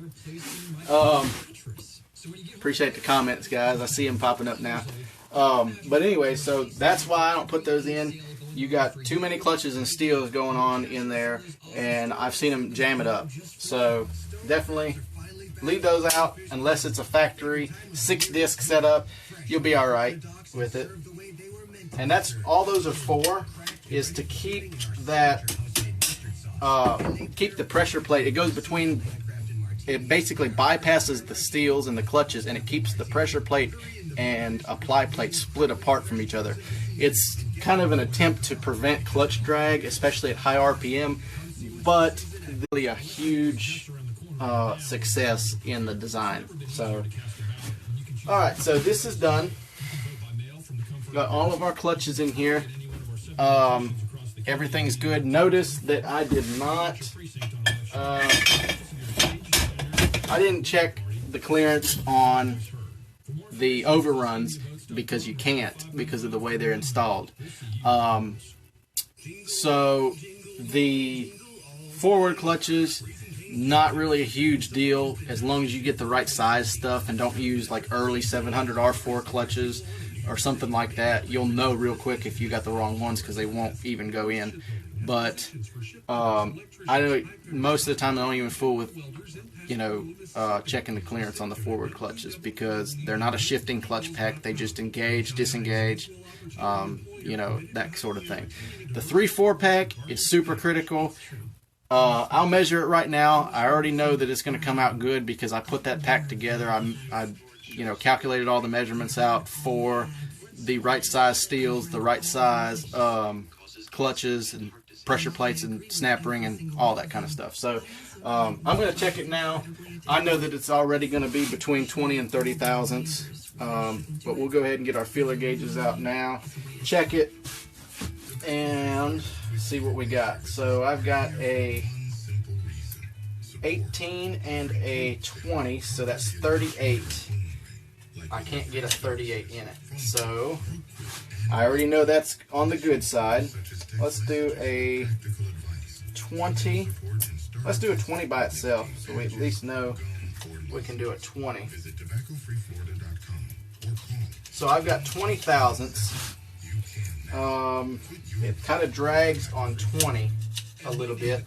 Appreciate the comments, guys. I see them popping up now. But anyway, so that's why I don't put those in. You got too many clutches and steels going on in there, and I've seen them jam it up. So definitely leave those out unless it's a factory 6-disc setup. You'll be all right with it. And that's all those are for, is to keep that, keep the pressure plate. It goes between, it basically bypasses the steels and the clutches, and it keeps the pressure plate and apply plate split apart from each other. It's kind of an attempt to prevent clutch drag, especially at high RPM, but really a huge success in the design. So, alright, so this is done. Got all of our clutches in here. Everything's good. Notice that I did not, I didn't check the clearance on the overruns, because you can't, because of the way they're installed. So the forward clutches, not really a huge deal as long as you get the right size stuff and don't use like early 700 R4 clutches or something like that. You'll know real quick if you got the wrong ones, because they won't even go in. But I know most of the time I don't even fool with, you know, checking the clearance on the forward clutches, because they're not a shifting clutch pack. They just engage, disengage, you know, that sort of thing. The 3/4 pack is super critical. I'll measure it right now. I already know that it's going to come out good because I put that pack together. I calculated all the measurements out for the right size steels, the right size clutches and pressure plates and snap ring and all that kind of stuff. So I'm going to check it now. I know that it's already going to be between 20 and 30 thousandths, but we'll go ahead and get our feeler gauges out now, check it, and see what we got. So I've got a 18 and a 20, so that's 38. I can't get a 38 in it, so I already know that's on the good side. Let's do a 20. Let's do a 20 by itself, so we at least know we can do a 20. So I've got 20 thousandths. It kind of drags on 20 a little bit,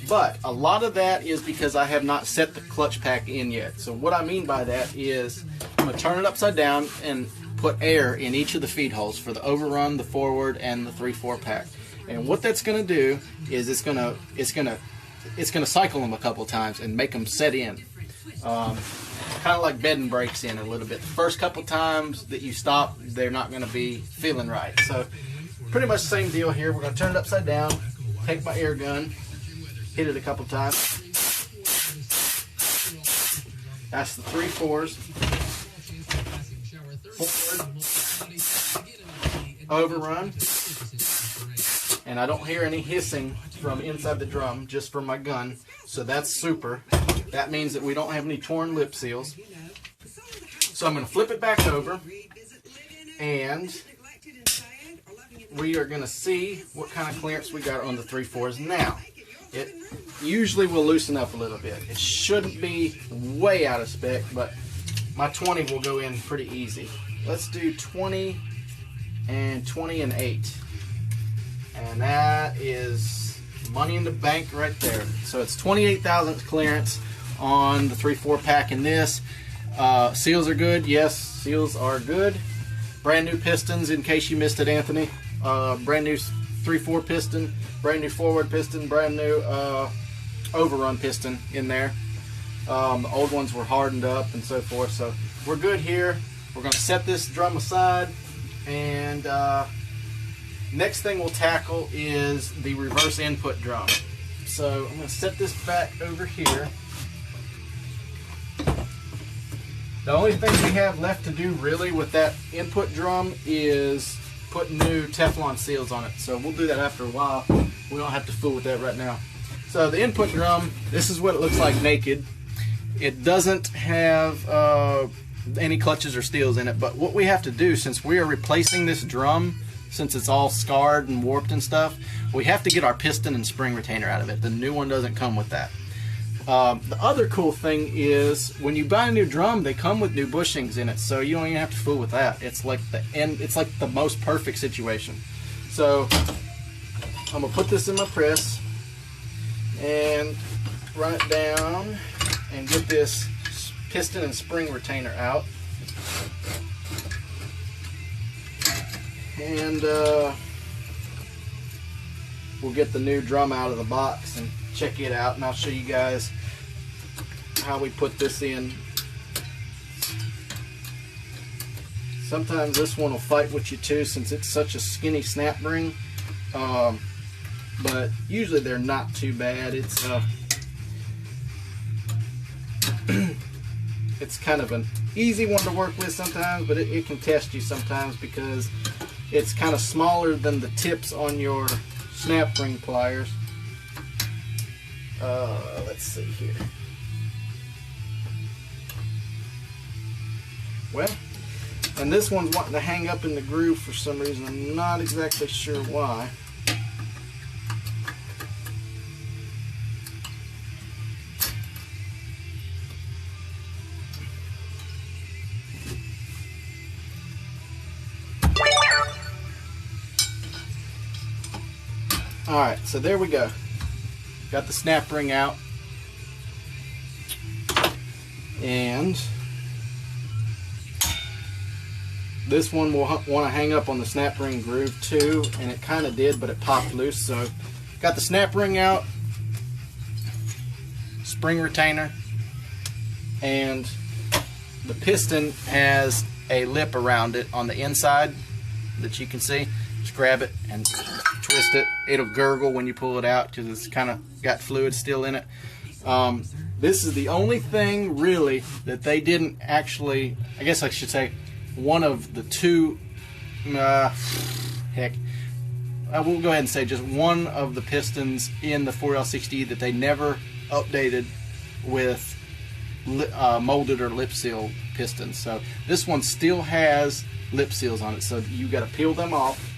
but a lot of that is because I have not set the clutch pack in yet. So what I mean by that is I'm going to turn it upside down and put air in each of the feed holes for the overrun, the forward, and the 3/4 pack. And what that's going to do is it's going to cycle them a couple times and make them set in. Kind of like bedding brakes in a little bit. The first couple times that you stop, they're not going to be feeling right. So pretty much the same deal here. We're going to turn it upside down, take my air gun, hit it a couple times. That's the 3/4s. Forward. Overrun. And I don't hear any hissing from inside the drum, just from my gun. So that's super. That means that we don't have any torn lip seals. So I'm going to flip it back over, and we are going to see what kind of clearance we got on the 3/4s now. It usually will loosen up a little bit. It shouldn't be way out of spec, but my 20 will go in pretty easy. Let's do 20 and 20 and 8. And that is money in the bank right there. So it's 28 thousandths clearance on the 3/4 pack in this. Seals are good. Yes, seals are good. Brand new pistons, in case you missed it, Anthony. Brand new 3/4 piston, brand new forward piston, brand new overrun piston in there. The old ones were hardened up and so forth. So we're good here. We're going to set this drum aside, and next thing we'll tackle is the reverse input drum. So I'm going to set this back over here. The only thing we have left to do really with that input drum is put new Teflon seals on it. So we'll do that after a while. We don't have to fool with that right now. So the input drum, this is what it looks like naked. It doesn't have any clutches or steels in it, but what we have to do, since we are replacing this drum, since it's all scarred and warped and stuff, we have to get our piston and spring retainer out of it. The new one doesn't come with that. The other cool thing is when you buy a new drum, they come with new bushings in it, so you don't even have to fool with that. It's like the most perfect situation. So I'm gonna put this in my press and run it down and get this piston and spring retainer out. And we'll get the new drum out of the box and check it out, and I'll show you guys how we put this in. Sometimes this one will fight with you too, since it's such a skinny snap ring, but usually they're not too bad. It's it's kind of an easy one to work with sometimes, but it can test you sometimes because it's kind of smaller than the tips on your snap ring pliers. Let's see here. Well, and this one's wanting to hang up in the groove for some reason. I'm not exactly sure why. Alright, so there we go. Got the snap ring out. And this one will want to hang up on the snap ring groove too, and it kind of did, but it popped loose. So got the snap ring out. spring retainer, and the piston has a lip around it on the inside that you can see. Just grab it and twist it. It'll gurgle when you pull it out because it's kind of got fluid still in it. This is the only thing really that they didn't actually, I guess I should say, one of the two, heck, I will go ahead and say just one of the pistons in the 4L60 that they never updated with molded or lip seal pistons. So this one still has lip seals on it, so you got to peel them off.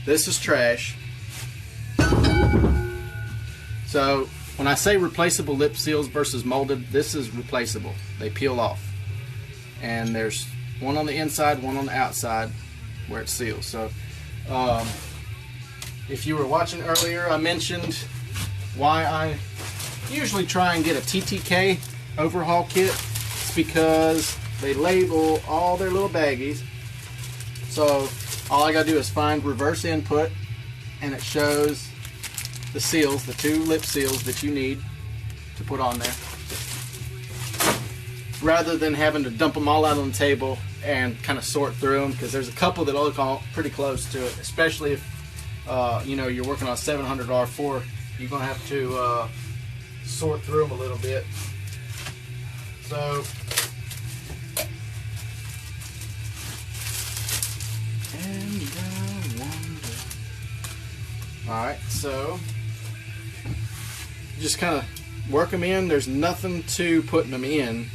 This is trash. So when I say replaceable lip seals versus molded, this is replaceable. They peel off, and there's one on the inside, one on the outside where it seals. So if you were watching earlier, I mentioned why I usually try and get a TTK overhaul kit. It's because they label all their little baggies. So all I gotta do is find reverse input, and it shows the seals, the 2 lip seals that you need to put on there, rather than having to dump them all out on the table and kind of sort through them, because there's a couple that look all pretty close to it, especially if you know, you're working on a 700 R4. You're gonna have to sort through them a little bit. So alright, so just kind of work them in. There's nothing to putting them in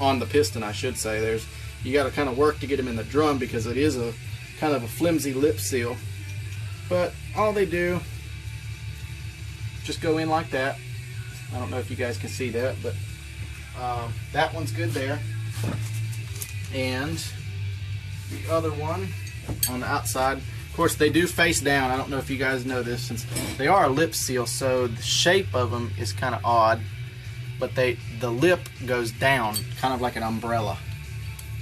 on the piston, I should say. You got to kind of work to get them in the drum because it is a kind of a flimsy lip seal. But all they do, just go in like that. I don't know if you guys can see that, but that one's good there. And the other one on the outside, of course they do face down. I don't know if you guys know this, since they are a lip seal, so the shape of them is kind of odd, but the lip goes down kind of like an umbrella,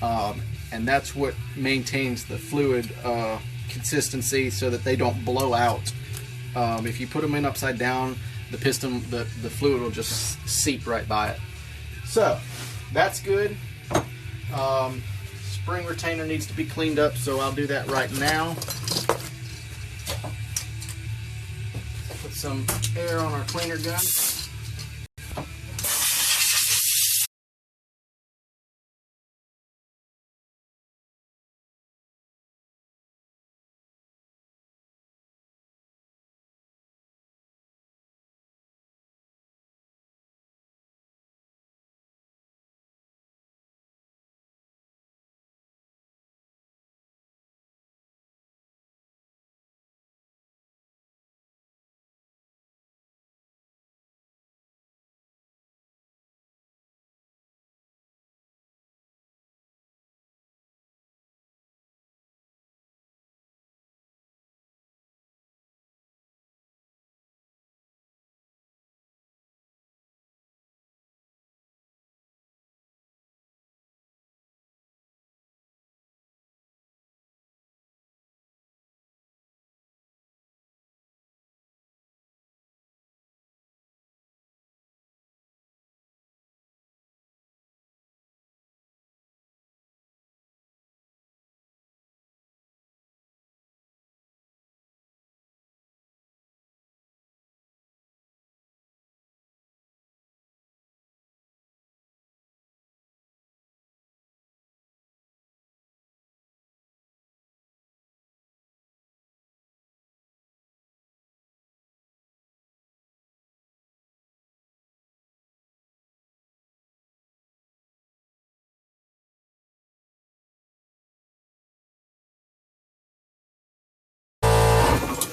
and that's what maintains the fluid consistency so that they don't blow out. If you put them in upside down, the piston, the fluid will just seep right by it. So that's good. Spring retainer needs to be cleaned up, so I'll do that right now. Put some air on our cleaner gun.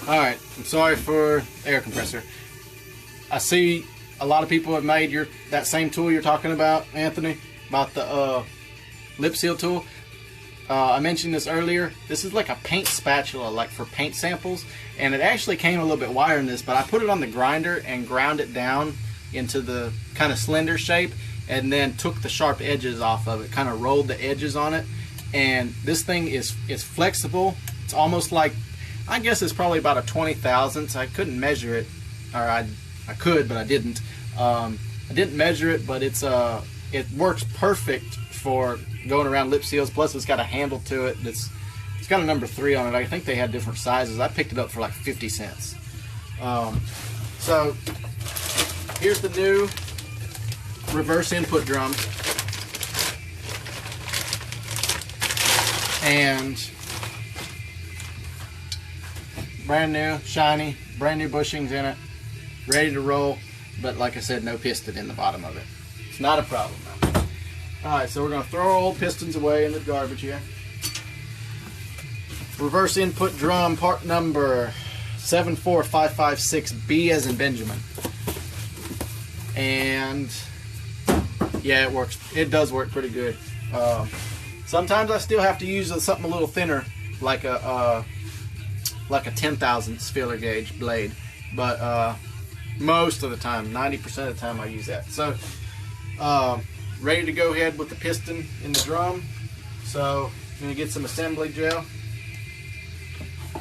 Alright, I'm sorry for air compressor. I see a lot of people have made that same tool you're talking about, Anthony, about the lip seal tool. I mentioned this earlier. This is like a paint spatula, like for paint samples, and it actually came a little bit wider than this, but I put it on the grinder and ground it down into the kind of slender shape, and then took the sharp edges off of it, kind of rolled the edges on it, and this thing is flexible. It's almost like, I guess it's probably about a 20 thousandths. I couldn't measure it, or I could, but I didn't. I didn't measure it, but it works perfect for going around lip seals. Plus, it's got a handle to it. It's got a number 3 on it. I think they had different sizes. I picked it up for like 50 cents. So here's the new reverse input drum, and brand new, shiny, brand new bushings in it, ready to roll. But like I said, no piston in the bottom of it. It's not a problem though. Alright, so we're going to throw our old pistons away in the garbage here. Reverse input drum, part number 74556B as in Benjamin. And yeah, it works. It does work pretty good. Sometimes I still have to use something a little thinner, like a 10 thousandths filler gauge blade, but most of the time, 90% of the time, I use that. So ready to go ahead with the piston in the drum. So I'm going to get some assembly gel,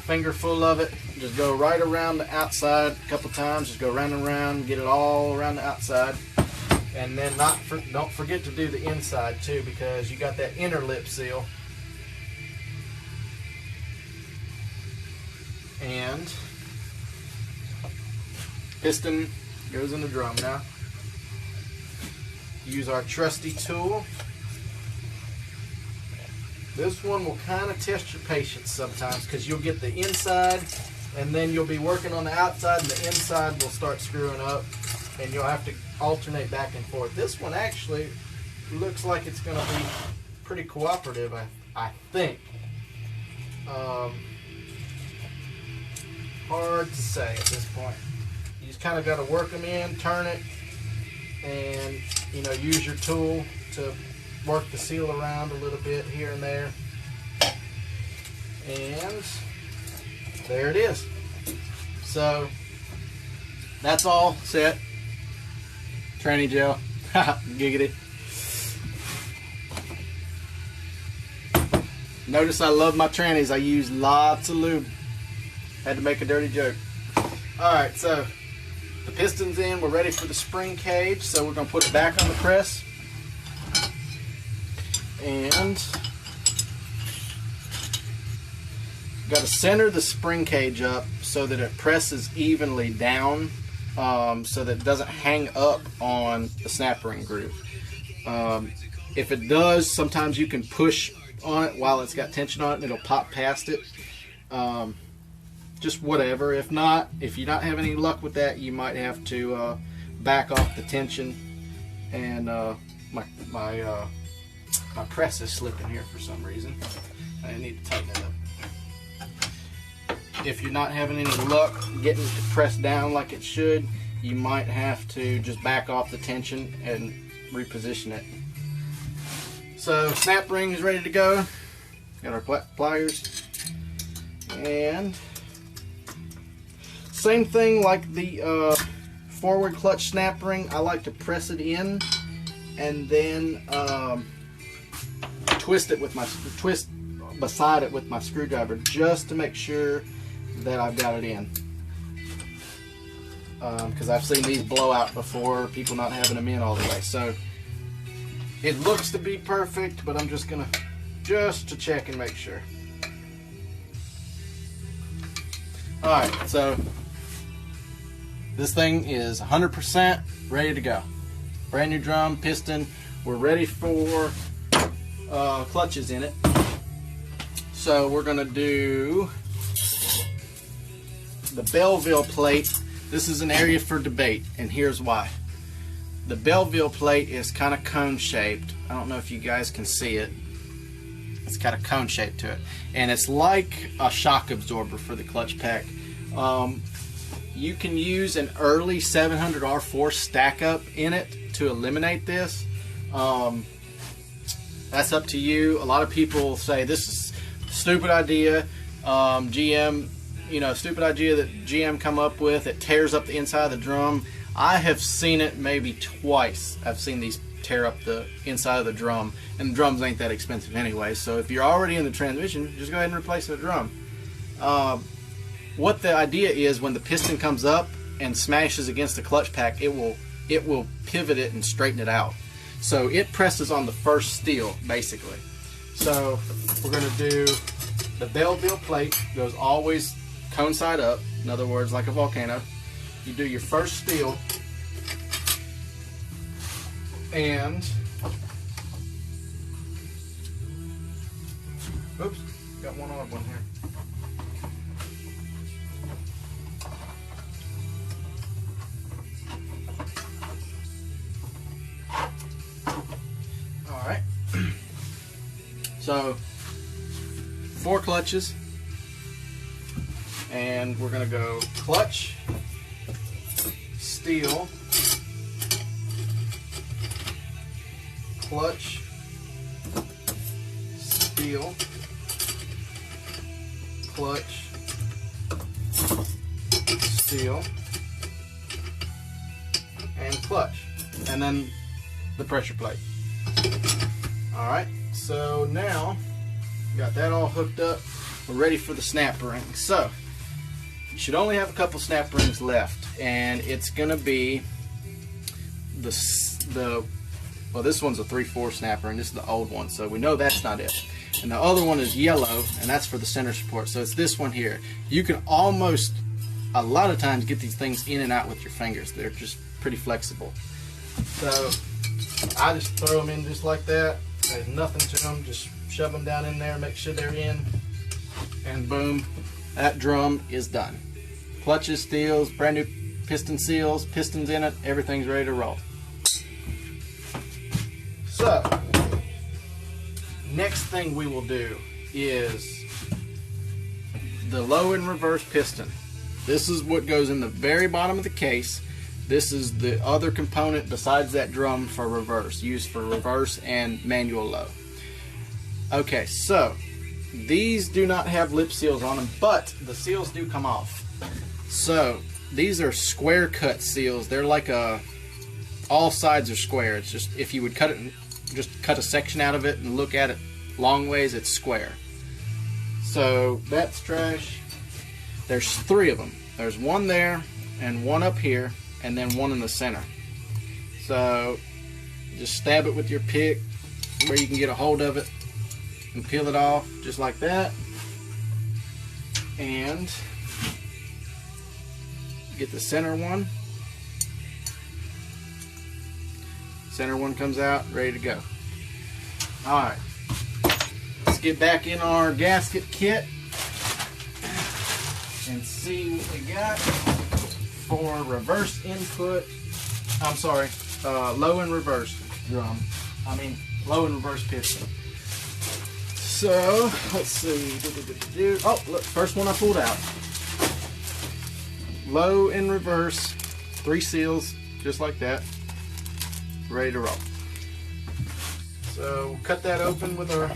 finger full of it. Just go right around the outside a couple times. Just go round and round, get it all around the outside. And then don't forget to do the inside too, because you got that inner lip seal. And piston goes in the drum now. Use our trusty tool. This one will kind of test your patience sometimes, because you'll get the inside and then you'll be working on the outside and the inside will start screwing up and you'll have to alternate back and forth. This one actually looks like it's going to be pretty cooperative, I think. Hard to say at this point. You just kind of got to work them in, turn it, and use your tool to work the seal around a little bit here and there. And there it is. So that's all set. Tranny gel. Giggity. Notice I love my trannies. I use lots of lube. Had to make a dirty joke. Alright, so the piston's in. We're ready for the spring cage. So we're going to put it back on the press. And got to center the spring cage up so that it presses evenly down, so that it doesn't hang up on the snap ring groove. If it does, sometimes you can push on it while it's got tension on it and it'll pop past it. Just whatever. If not, if you're not having any luck with that, you might have to back off the tension. And my press is slipping here for some reason. I need to tighten it up. If you're not having any luck getting it to press down like it should, you might have to just back off the tension and reposition it. So snap ring is ready to go. Got our pliers. And same thing like the forward clutch snap ring. I like to press it in and then twist beside it with my screwdriver just to make sure that I've got it in. Because I've seen these blow out before, people not having them in all the way. So it looks to be perfect, but I'm just gonna to check and make sure. Alright, so this thing is 100% ready to go. Brand new drum, piston. We're ready for clutches in it. So we're gonna do the Belleville plate. This is an area for debate, and here's why. The Belleville plate is kind of cone shaped. I don't know if you guys can see it. It's got a cone shape to it, and it's like a shock absorber for the clutch pack. You can use an early 700 R4 stack up in it to eliminate this. That's up to you. A lot of people say this is a stupid idea. GM, stupid idea that GM come up with. It tears up the inside of the drum. I have seen it maybe twice. I've seen these tear up the inside of the drum, and the drums ain't that expensive anyway. So if you're already in the transmission, just go ahead and replace the drum. What the idea is, when the piston comes up and smashes against the clutch pack, it will it will pivot it and straighten it out. So it presses on the first steel, basically. So we're going to do the Belleville plate, goes always cone side up, in other words, like a volcano. You do your first steel, and oops, got one odd one here. All right. So 4 clutches, and we're going to go clutch, steel, clutch, steel, clutch, steel, and clutch, and then the pressure plate. Alright, so now got that all hooked up, we're ready for the snap ring. So you should only have a couple snap rings left, and it's gonna be well, this one's a 3/4 snap ring. This is the old one, so we know that's not it. And the other one is yellow, and that's for the center support. So it's this one here. You can almost, a lot of times, get these things in and out with your fingers. They're just pretty flexible. So I just throw them in just like that. There's nothing to them. Just shove them down in there, make sure they're in, and boom, that drum is done. Clutches, steels, brand new piston seals, pistons in it, everything's ready to roll. So, next thing we will do is the low and reverse piston. This is what goes in the very bottom of the case. This is the other component besides that drum for reverse, used for reverse and manual low. Okay, so these do not have lip seals on them, but the seals do come off. So these are square cut seals. They're like all sides are square. It's just, if you would cut it, just cut a section out of it and look at it long ways, it's square. So that's trash. There's 3 of them. There's one there and one up here, and then one in the center. So just stab it with your pick where you can get a hold of it and peel it off just like that, and get the center one. Center one comes out, ready to go. Alright, let's get back in our gasket kit and see what we got for reverse input. I'm sorry, low and reverse drum. Low and reverse piston. So let's see. Oh, look, first one I pulled out. Low and reverse, 3 seals, just like that. Ready to roll. So we'll cut that open with our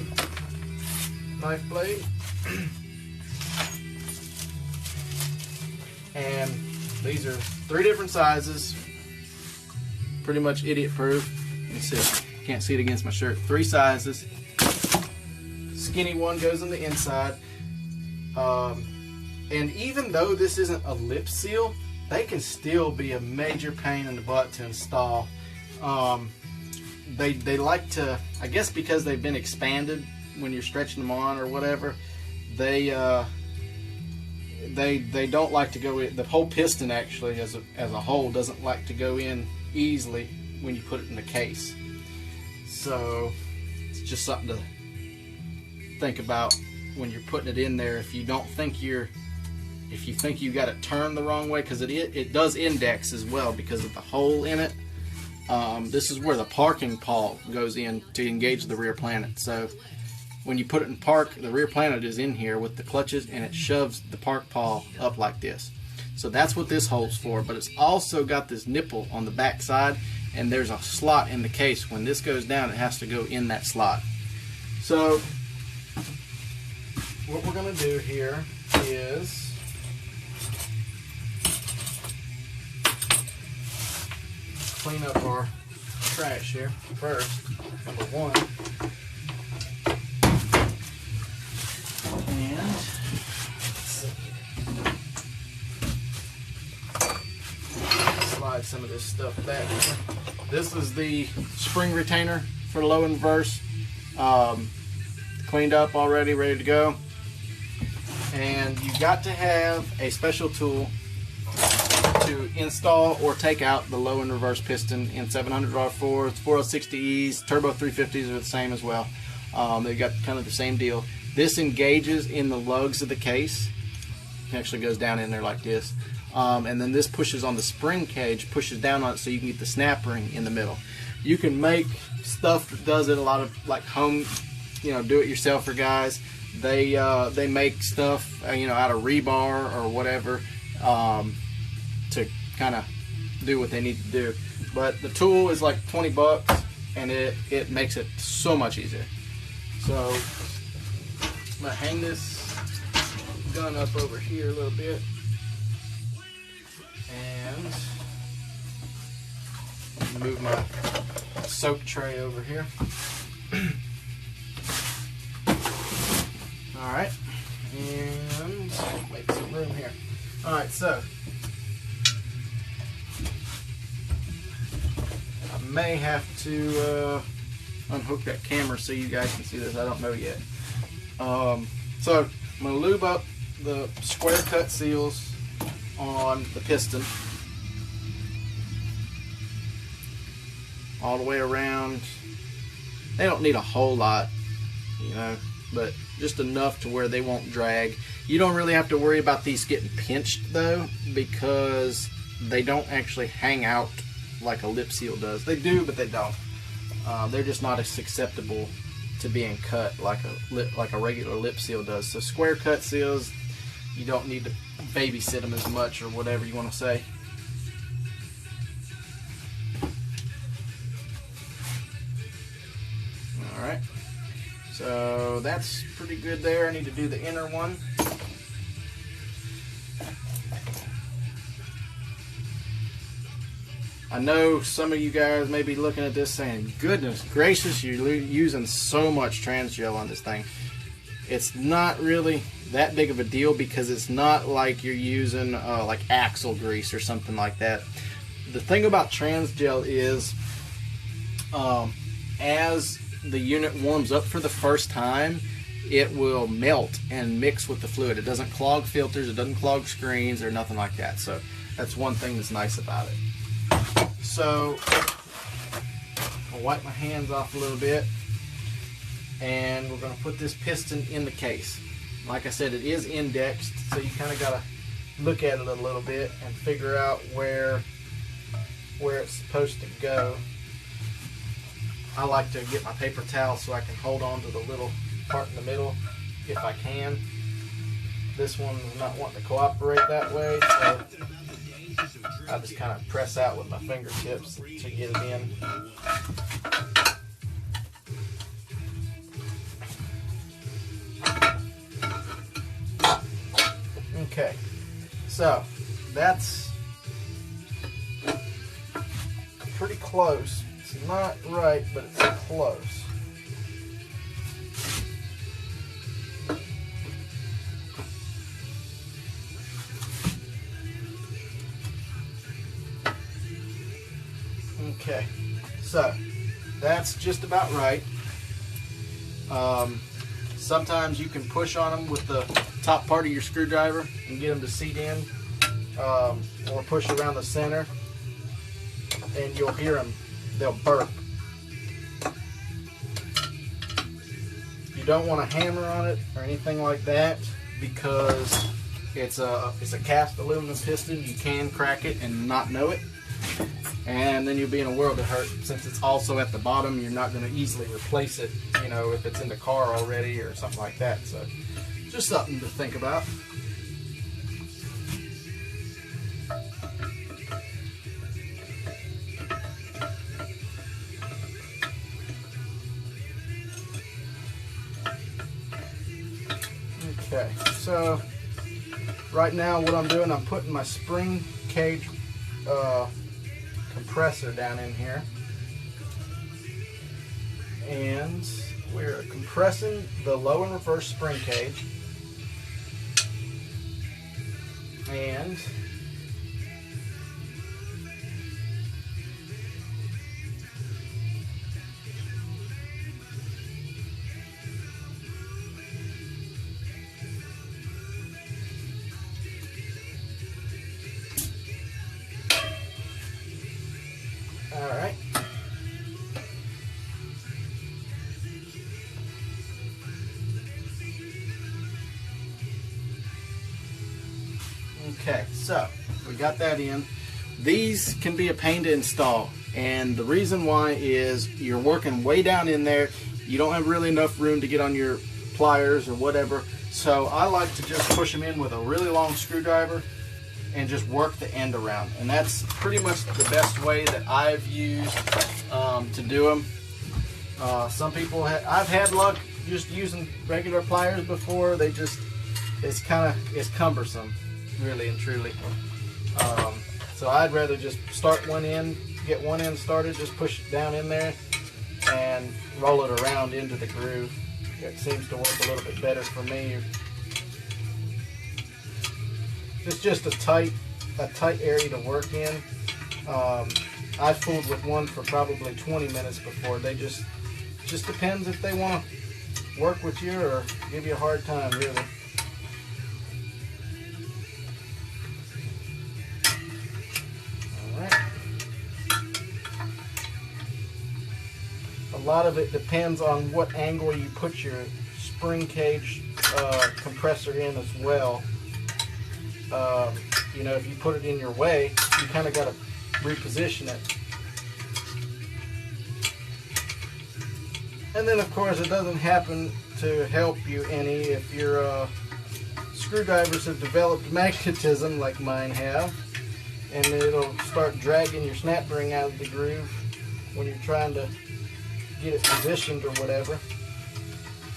knife blade. And these are 3 different sizes. Pretty much idiot proof. Let me see. Can't see it against my shirt. 3 sizes. Skinny one goes on the inside. And even though this isn't a lip seal, they can still be a major pain in the butt to install. They like to, I guess because they've been expanded when you're stretching them on or whatever, they don't like to go in. The whole piston actually as a whole doesn't like to go in easily when you put it in the case. So it's just something to think about when you're putting it in there. If you think you got it turned the wrong way, because it does index as well because of the hole in it. This is where the parking pawl goes in to engage the rear planet. So when you put it in park, the rear planet is in here with the clutches, and it shoves the park pawl up like this. So that's what this hole's for, but it's also got this nipple on the back side, and there's a slot in the case. When this goes down, it has to go in that slot. So what we're going to do here is clean up our trash here first, number 1. And let's see. slide some of this stuff back. This is the spring retainer for low and reverse. Cleaned up already, ready to go. And you've got to have a special tool to install or take out the low and reverse piston in 700 R4s, 4060Es, turbo 350s are the same as well. They've got kind of the same deal. This engages in the lugs of the case. It actually goes down in there like this. And then this pushes on the spring cage, pushes down on it so you can get the snap ring in the middle. You can make stuff that does it, a lot of like home, do-it-yourselfer guys. They make stuff, out of rebar or whatever, to kind of do what they need to do. But the tool is like 20 bucks, and it makes it so much easier. So I'm gonna hang this gun up over here a little bit, and move my soap tray over here. Alright, and make some room here. Alright, so I may have to unhook that camera so you guys can see this. I don't know yet. So I'm going to lube up the square cut seals on the piston all the way around. They don't need a whole lot, but just enough to where they won't drag. You don't really have to worry about these getting pinched though, because they don't actually hang out like a lip seal does. They do, but they don't. They're just not as susceptible to being cut like a regular lip seal does. So square cut seals, you don't need to babysit them as much, or whatever you want to say. Alright, so that's pretty good there. I need to do the inner one. I know some of you guys may be looking at this saying, goodness gracious, you're using so much trans gel on this thing. It's not really that big of a deal, because it's not like you're using like axle grease or something like that. The thing about trans gel is, as the unit warms up for the first time, it will melt and mix with the fluid. It doesn't clog filters, it doesn't clog screens or nothing like that. So that's one thing that's nice about it. So I'll wipe my hands off a little bit, and we're going to put this piston in the case. Like I said, it is indexed, so you kind of got to look at it a little bit and figure out where it's supposed to go. I like to get my paper towel so I can hold on to the little part in the middle if I can. This one is not wanting to cooperate that way, so I just kind of press out with my fingertips to get it in. Okay, so that's pretty close. It's not right, but it's close. Okay, so that's just about right. Sometimes you can push on them with the top part of your screwdriver and get them to seat in, or push around the center, and you'll hear them, they'll burp. You don't want to hammer on it or anything like that, because it's a cast aluminum piston. You can crack it and not know it, and then you'll be in a world of hurt. Since it's also at the bottom, you're not going to easily replace it, if it's in the car already or something like that. So just something to think about. Okay, so right now what I'm doing, I'm putting my spring cage compressor down in here, and we're compressing the low and reverse spring cage, and Okay, so we got that in. These can be a pain to install, and the reason why is you're working way down in there. You don't have really enough room to get on your pliers or whatever. So I like to just push them in with a really long screwdriver and just work the end around. And that's pretty much the best way that I've used to do them. Some people, I've had luck just using regular pliers before. They just, it's cumbersome, really and truly. So I'd rather just start one end, get one end started, just push it down in there and roll it around into the groove. It seems to work a little bit better for me. It's just a tight area to work in. I've fooled with one for probably 20 minutes before. They just depends if they want to work with you or give you a hard time, really. All right. A lot of it depends on what angle you put your spring cage compressor in as well. You know, if you put it in your way, you kind of got to reposition it. And then, of course, it doesn't happen to help you any if your screwdrivers have developed magnetism like mine have, and it'll start dragging your snap ring out of the groove when you're trying to get it positioned or whatever.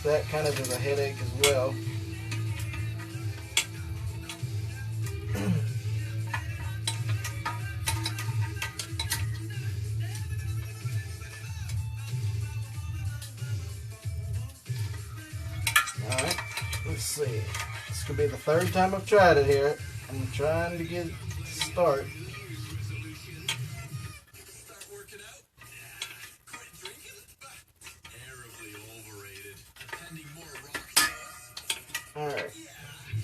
So that kind of is a headache as well. Alright, let's see. This could be the third time I've tried it here. I'm trying to get it to start. Alright,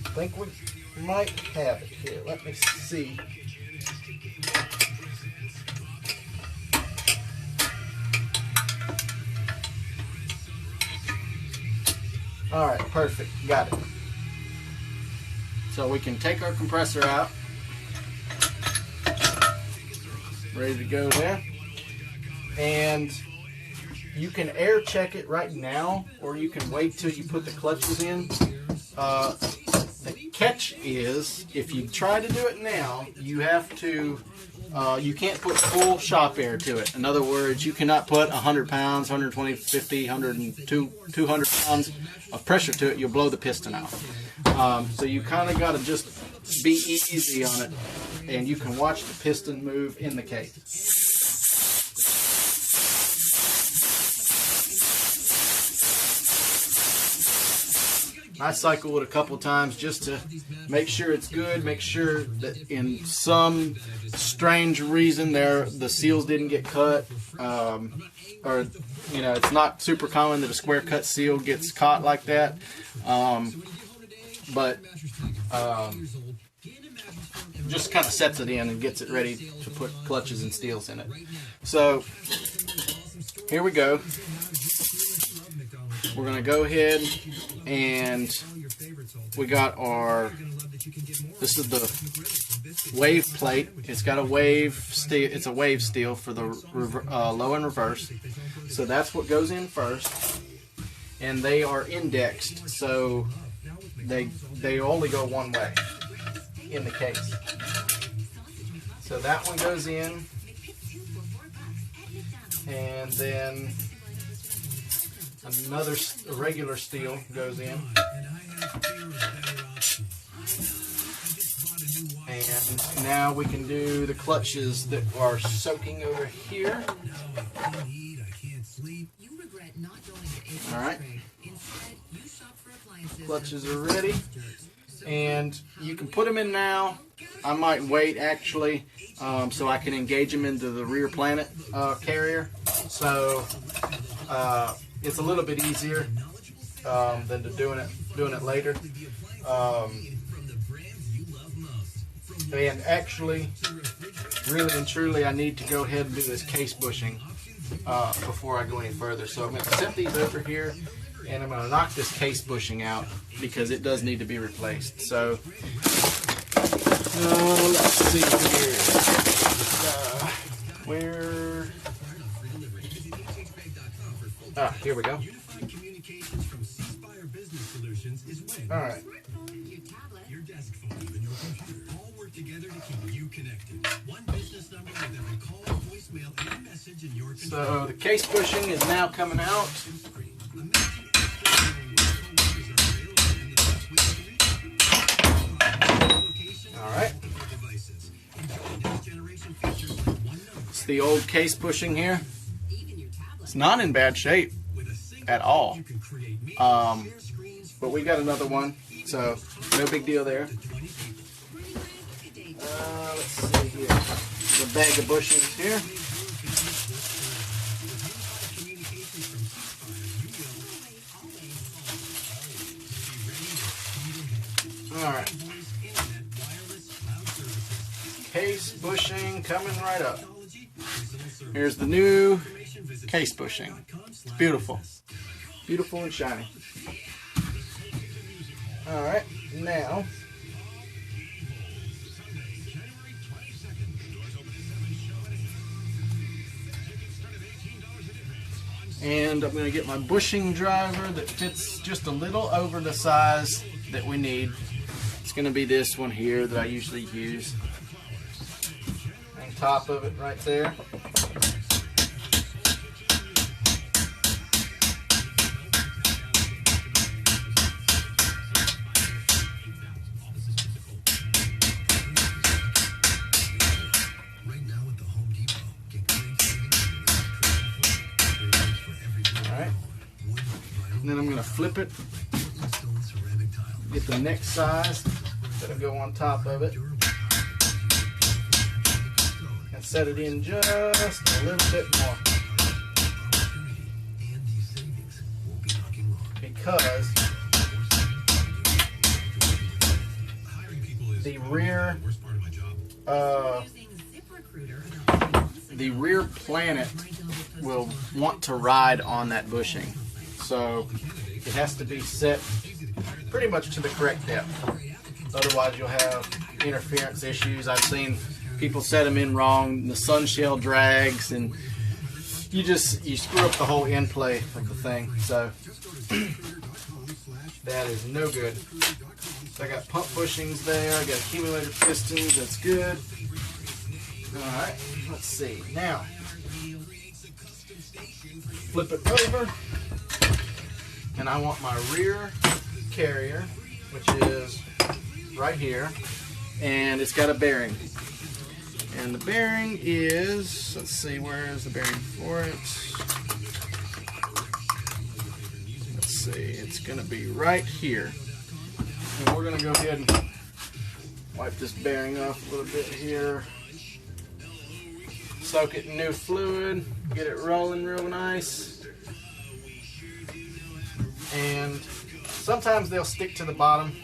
I think we might have it here. Let me see. Alright, perfect. Got it. So we can take our compressor out. Ready to go there. And you can air check it right now, or you can wait till you put the clutches in. The catch is, if you try to do it now, you have to, you can't put full shop air to it. In other words, you cannot put 100 pounds, 120, 50, 100, 200 pounds of pressure to it. You'll blow the piston out. So you kind of got to just be easy on it, and you can watch the piston move in the case. I cycle it a couple times just to make sure it's good, make sure that in some strange reason the seals didn't get cut, or you know, it's not super common that a square cut seal gets caught like that, but just kind of sets it in and gets it ready to put clutches and steels in it. So here we go. We're going to go ahead and we got our, this is the wave plate. It's got a wave steel, it's a wave steel for the low and reverse. So that's what goes in first. And they are indexed, so they only go one way in the case. So that one goes in, and then another regular steel goes in, and now we can do the clutches that are soaking over here. Alright, clutches are ready, and you can put them in now. I might wait actually, so I can engage them into the rear planet carrier. So it's a little bit easier than to doing it later. And actually, really and truly, I need to go ahead and do this case bushing before I go any further. So I'm going to set these over here, and I'm going to knock this case bushing out because it does need to be replaced. So Let's see here. Here we go. Alright. Your desk phone and your computer all work together to keep you connected. One business number with every call, voicemail, and message in your control. So the case bushing is now coming out. Alright. It's the old case bushing here. It's not in bad shape at all. But we got another one, so no big deal there. Let's see here. The bag of bushings here. Alright. Case bushing coming right up. Here's the new case bushing. It's beautiful. Beautiful and shiny. Alright, now and I'm going to get my bushing driver that fits just a little over the size that we need. It's going to be this one here that I usually use. On top of it right there. And then I'm going to flip it, get the next size that'll go on top of it, and set it in just a little bit more. Because the rear planet will want to ride on that bushing. So it has to be set pretty much to the correct depth. Otherwise you'll have interference issues. I've seen people set them in wrong, the sun shell drags, and you screw up the whole end play of the thing. So that is no good. So I got pump bushings there, I got accumulator pistons, that's good. Alright, let's see. Now, flip it over. And I want my rear carrier, which is right here, and it's got a bearing. And the bearing is, let's see, where is the bearing for it? Let's see, it's going to be right here. And we're going to go ahead and wipe this bearing off a little bit here. Soak it in new fluid, get it rolling real nice. And sometimes they'll stick to the bottom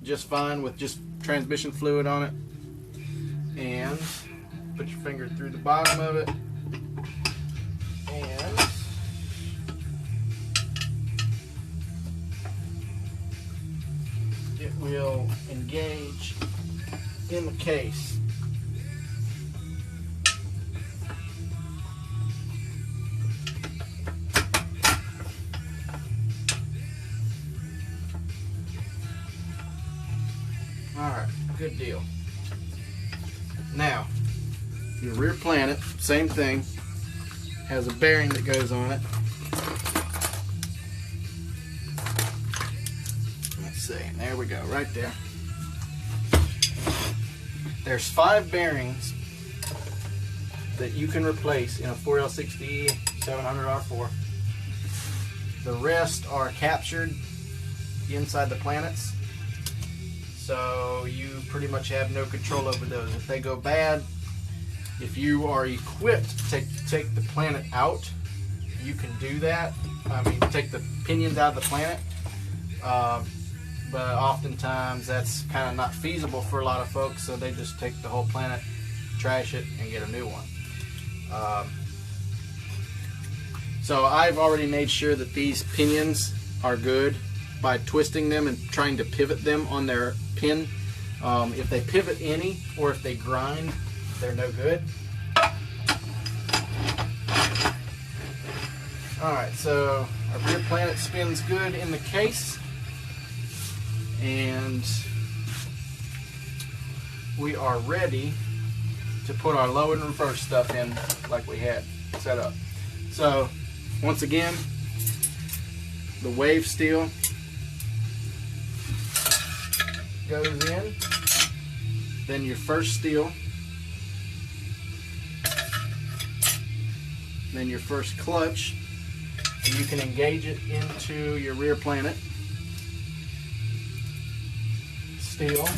just fine with just transmission fluid on it. And put your finger through the bottom of it, and it will engage in the case. Alright, good deal. Now, your rear planet, same thing, has a bearing that goes on it. Let's see, there we go, right there. There's 5 bearings that you can replace in a 4L60 700R4. The rest are captured inside the planets. So you pretty much have no control over those. If they go bad, if you are equipped to take the planet out, you can do that. I mean, take the pinions out of the planet. But oftentimes that's kind of not feasible for a lot of folks, so they just take the whole planet, trash it, and get a new one. So I've already made sure that these pinions are good by twisting them and trying to pivot them on their pin. If they pivot any or if they grind, they're no good. Alright, so our rear planet spins good in the case, and we are ready to put our low and reverse stuff in like we had set up. So once again, the wave steel goes in, then your first steel, then your first clutch, and you can engage it into your rear planet. Steel.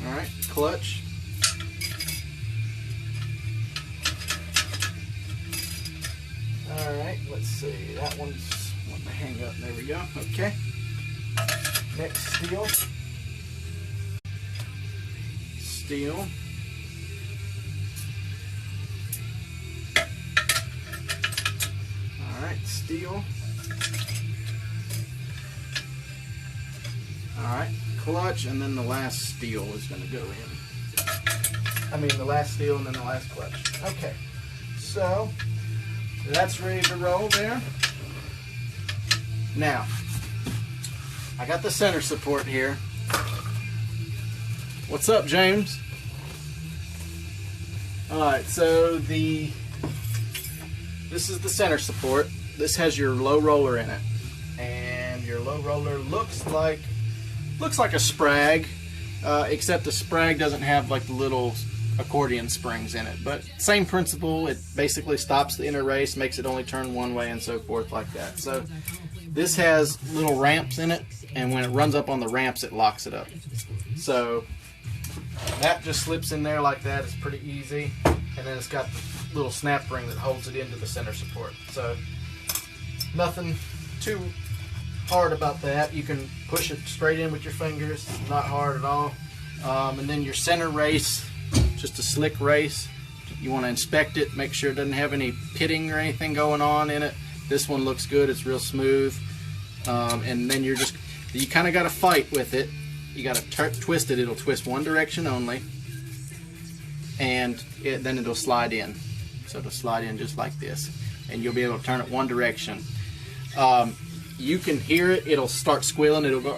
Alright, clutch. Alright, let's see. That one's wanting to hang up. There we go. Okay. Next steel. Steel. Alright, steel. Alright, clutch, and then the last steel is going to go in. I mean, the last steel and then the last clutch. Okay, so that's ready to roll there. Now, I got the center support here. What's up, James? Alright, so this is the center support. This has your low roller in it. And your low roller looks like a sprag, except the sprag doesn't have like the little accordion springs in it. But same principle, it basically stops the inner race, makes it only turn one way and so forth like that. So this has little ramps in it, and when it runs up on the ramps it locks it up. So that just slips in there like that. It's pretty easy. And then it's got the little snap ring that holds it into the center support. So nothing too hard about that. You can push it straight in with your fingers. It's not hard at all. And then your center race, just a slick race. You want to inspect it, make sure it doesn't have any pitting or anything going on in it. This one looks good. It's real smooth. And then you kind of got to fight with it. You got to twist it. It'll twist one direction only, and then it'll slide in. So it'll slide in just like this, and you'll be able to turn it one direction. You can hear it. It'll start squealing. It'll go.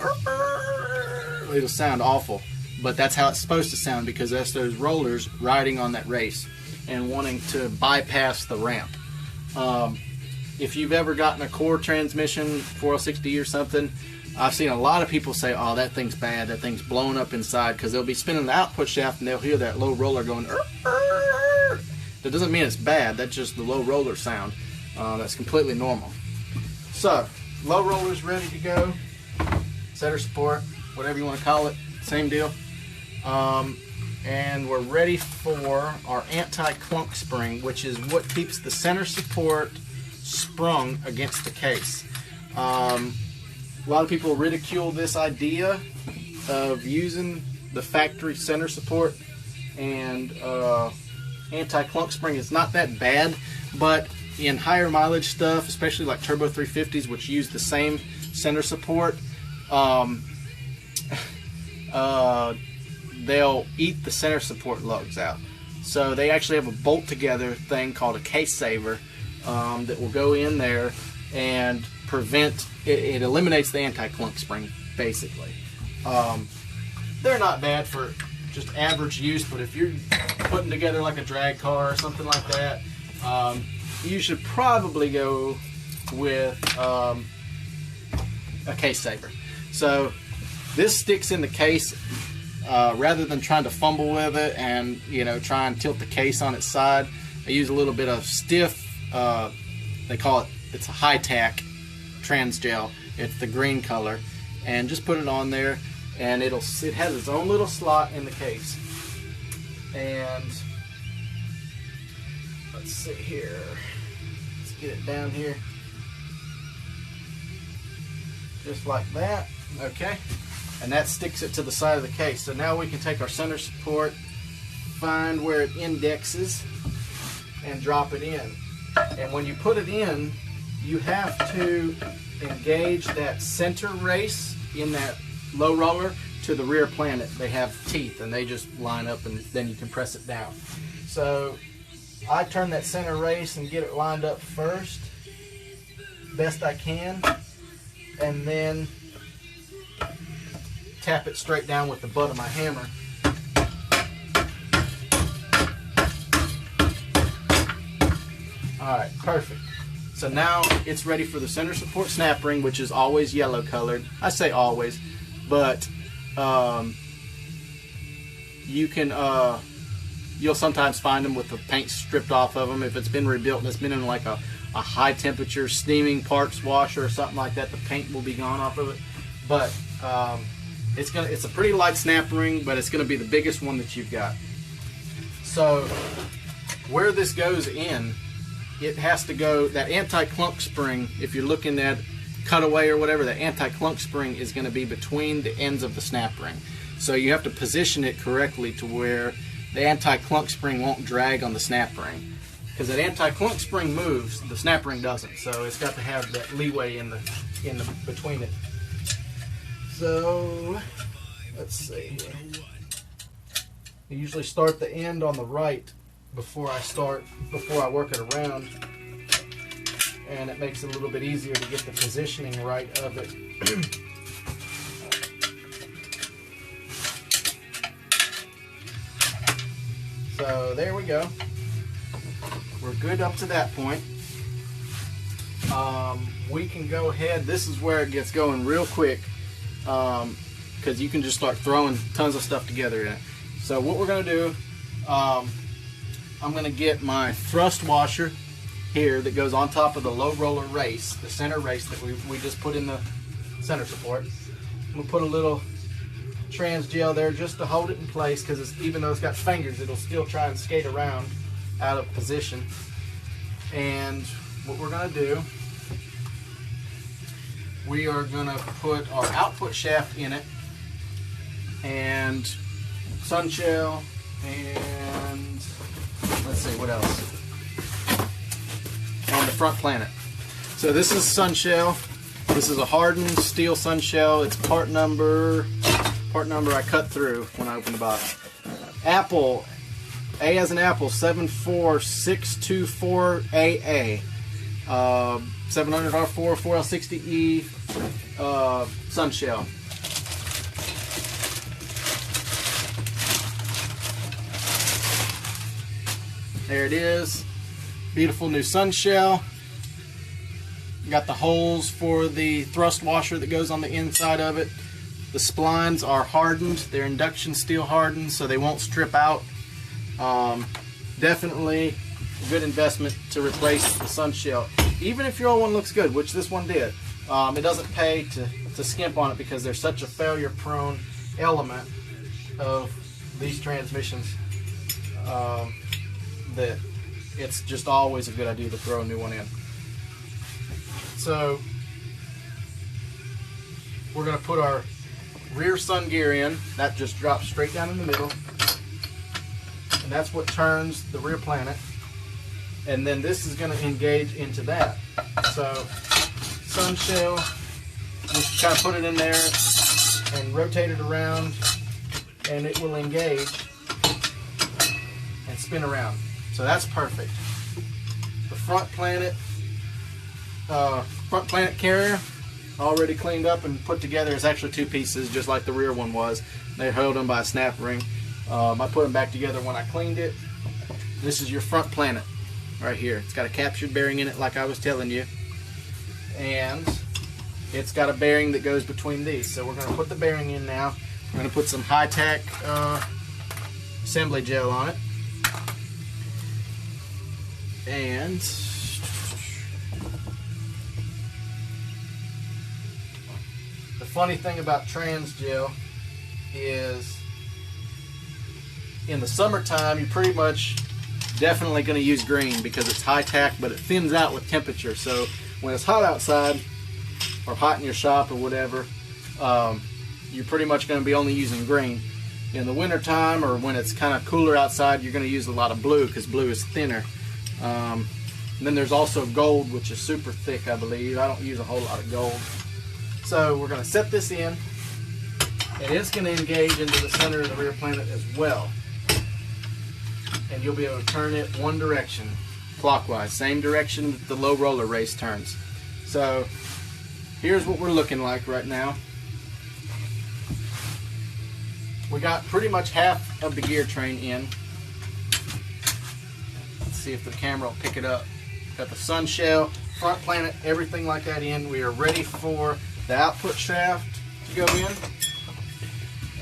It'll sound awful, but that's how it's supposed to sound, because that's those rollers riding on that race and wanting to bypass the ramp. If you've ever gotten a core transmission 4060 or something, I've seen a lot of people say, oh, that thing's bad, that thing's blown up inside, because they'll be spinning the output shaft and they'll hear that low roller going. That doesn't mean it's bad, that's just the low roller sound. That's completely normal. So, low roller's ready to go. Center support, whatever you want to call it, same deal. And we're ready for our anti-clunk spring, which is what keeps the center support sprung against the case. A lot of people ridicule this idea of using the factory center support, and anti-clunk spring is not that bad, but in higher mileage stuff, especially like Turbo 350s, which use the same center support, they'll eat the center support lugs out. So they actually have a bolt together thing called a case saver that will go in there and prevent it eliminates the anti-clunk spring basically. They're not bad for just average use, but if you're putting together like a drag car or something like that, you should probably go with a case saver. So this sticks in the case rather than trying to fumble with it and try and tilt the case on its side. I use a little bit of stiff, they call it's a high tack trans gel. It's the green color, and just put it on there, and it has its own little slot in the case. And let's see here, let's get it down here just like that. Okay, and that sticks it to the side of the case. So now we can take our center support, find where it indexes, and drop it in. And when you put it in, you have to engage that center race in that low roller to the rear planet. They have teeth and they just line up, and then you can press it down. So I turn that center race and get it lined up first, best I can, and then tap it straight down with the butt of my hammer. Alright, perfect. So now it's ready for the center support snap ring, which is always yellow colored. I say always, but you can you'll sometimes find them with the paint stripped off of them. If it's been rebuilt and it's been in like a high temperature steaming parts washer or something like that, the paint will be gone off of it. But it's a pretty light snap ring, but it's going to be the biggest one that you've got. So where this goes in, it has to go, that anti-clunk spring, if you're looking at cutaway or whatever, the anti-clunk spring is going to be between the ends of the snap ring. So you have to position it correctly to where the anti-clunk spring won't drag on the snap ring. Because that anti-clunk spring moves, the snap ring doesn't. So it's got to have that leeway in the between it. So let's see here. I usually start the end on the right before I work it around, and it makes it a little bit easier to get the positioning right of it. So there we go. We're good up to that point. We can go ahead. This is where it gets going real quick, because you can just start throwing tons of stuff together in it. So what we're going to do, I'm going to get my thrust washer here that goes on top of the low roller race, the center race that we just put in the center support. I'm going to put a little trans gel there just to hold it in place, because even though it's got fingers, it'll still try and skate around out of position. And what we're going to do, we are going to put our output shaft in it, and sun shell, and let's see what else, and the front planet. So this is sun shell. This is a hardened steel sun shell. It's part number I cut through when I opened the box. Apple, A as an apple, 74624AA. 700R4 4L60E sun shell. There it is. Beautiful new sun shell. Got the holes for the thrust washer that goes on the inside of it. The splines are hardened. They're induction steel hardened, so they won't strip out. Definitely a good investment to replace the sun shell. Even if your old one looks good, which this one did, it doesn't pay to skimp on it, because they're such a failure-prone element of these transmissions that it's just always a good idea to throw a new one in. So we're going to put our rear sun gear in. That just drops straight down in the middle, and that's what turns the rear planet. And then this is going to engage into that. So sun shell, just kind of put it in there and rotate it around, and it will engage and spin around. So that's perfect. The front planet carrier, already cleaned up and put together. It's actually two pieces, just like the rear one was. They held them by a snap ring. I put them back together when I cleaned it. This is your front planet right here. It's got a captured bearing in it, like I was telling you, and it's got a bearing that goes between these. So we're going to put the bearing in now. We're going to put some high-tack assembly gel on it. And the funny thing about trans gel is, in the summertime, you're pretty much definitely going to use green because it's high tack, but it thins out with temperature. So when it's hot outside or hot in your shop or whatever, you're pretty much going to be only using green. In the wintertime, or when it's kind of cooler outside, you're going to use a lot of blue because blue is thinner. And then there's also gold, which is super thick, I believe. I don't use a whole lot of gold. So we're going to set this in. And it's going to engage into the center of the rear planet as well. And you'll be able to turn it one direction, clockwise, same direction that the low roller race turns. So here's what we're looking like right now. We got pretty much half of the gear train in. Let's see if the camera will pick it up. Got the sun shell, front planet, everything like that in. We are ready for the output shaft to go in.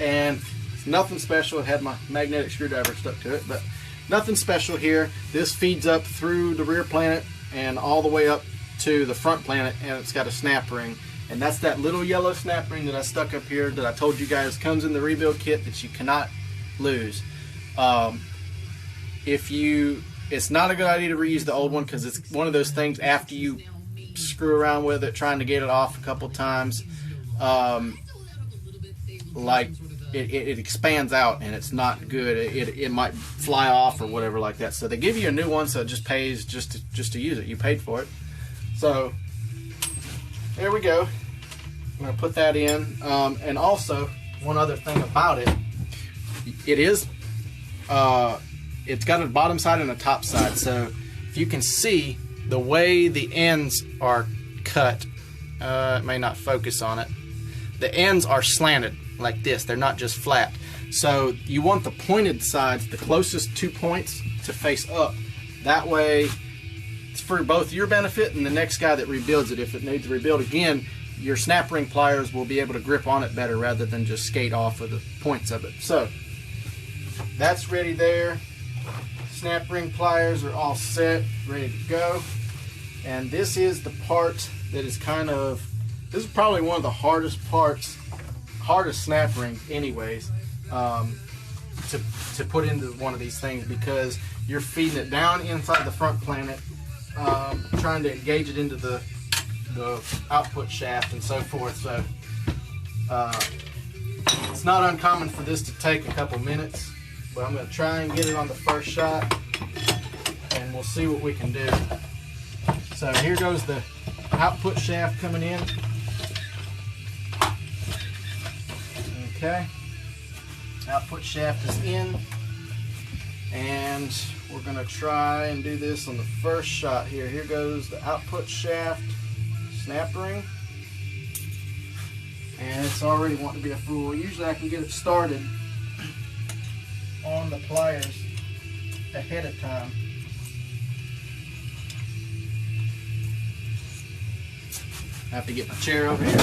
And it's nothing special. It had my magnetic screwdriver stuck to it, but nothing special here. This feeds up through the rear planet and all the way up to the front planet, and it's got a snap ring. And that's that little yellow snap ring that I stuck up here that I told you guys comes in the rebuild kit that you cannot lose. It's not a good idea to reuse the old one, because it's one of those things after you screw around with it, trying to get it off a couple times, like it expands out and it's not good. It might fly off or whatever like that. So they give you a new one, so it just pays just to use it. You paid for it. So there we go. I'm going to put that in. And also, one other thing about it, it's got a bottom side and a top side. So if you can see the way the ends are cut, it may not focus on it. The ends are slanted like this. They're not just flat. So you want the pointed sides, the closest 2 points, to face up. That way it's for both your benefit and the next guy that rebuilds it. If it needs to rebuild again, your snap ring pliers will be able to grip on it better rather than just skate off of the points of it. So that's ready there. Snap ring pliers are all set, ready to go. And this is the part that is this is probably one of the hardest snap rings anyways, to put into one of these things, because you're feeding it down inside the front planet, trying to engage it into the output shaft and so forth. So it's not uncommon for this to take a couple minutes, but I'm going to try and get it on the first shot, and we'll see what we can do. So here goes the output shaft coming in. Okay, output shaft is in, and we're going to try and do this on the first shot here. Here goes the output shaft snap ring, and it's already wanting to be a fool. Usually I can get it started on the pliers ahead of time. I have to get my chair over here.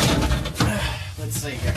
Let's see here.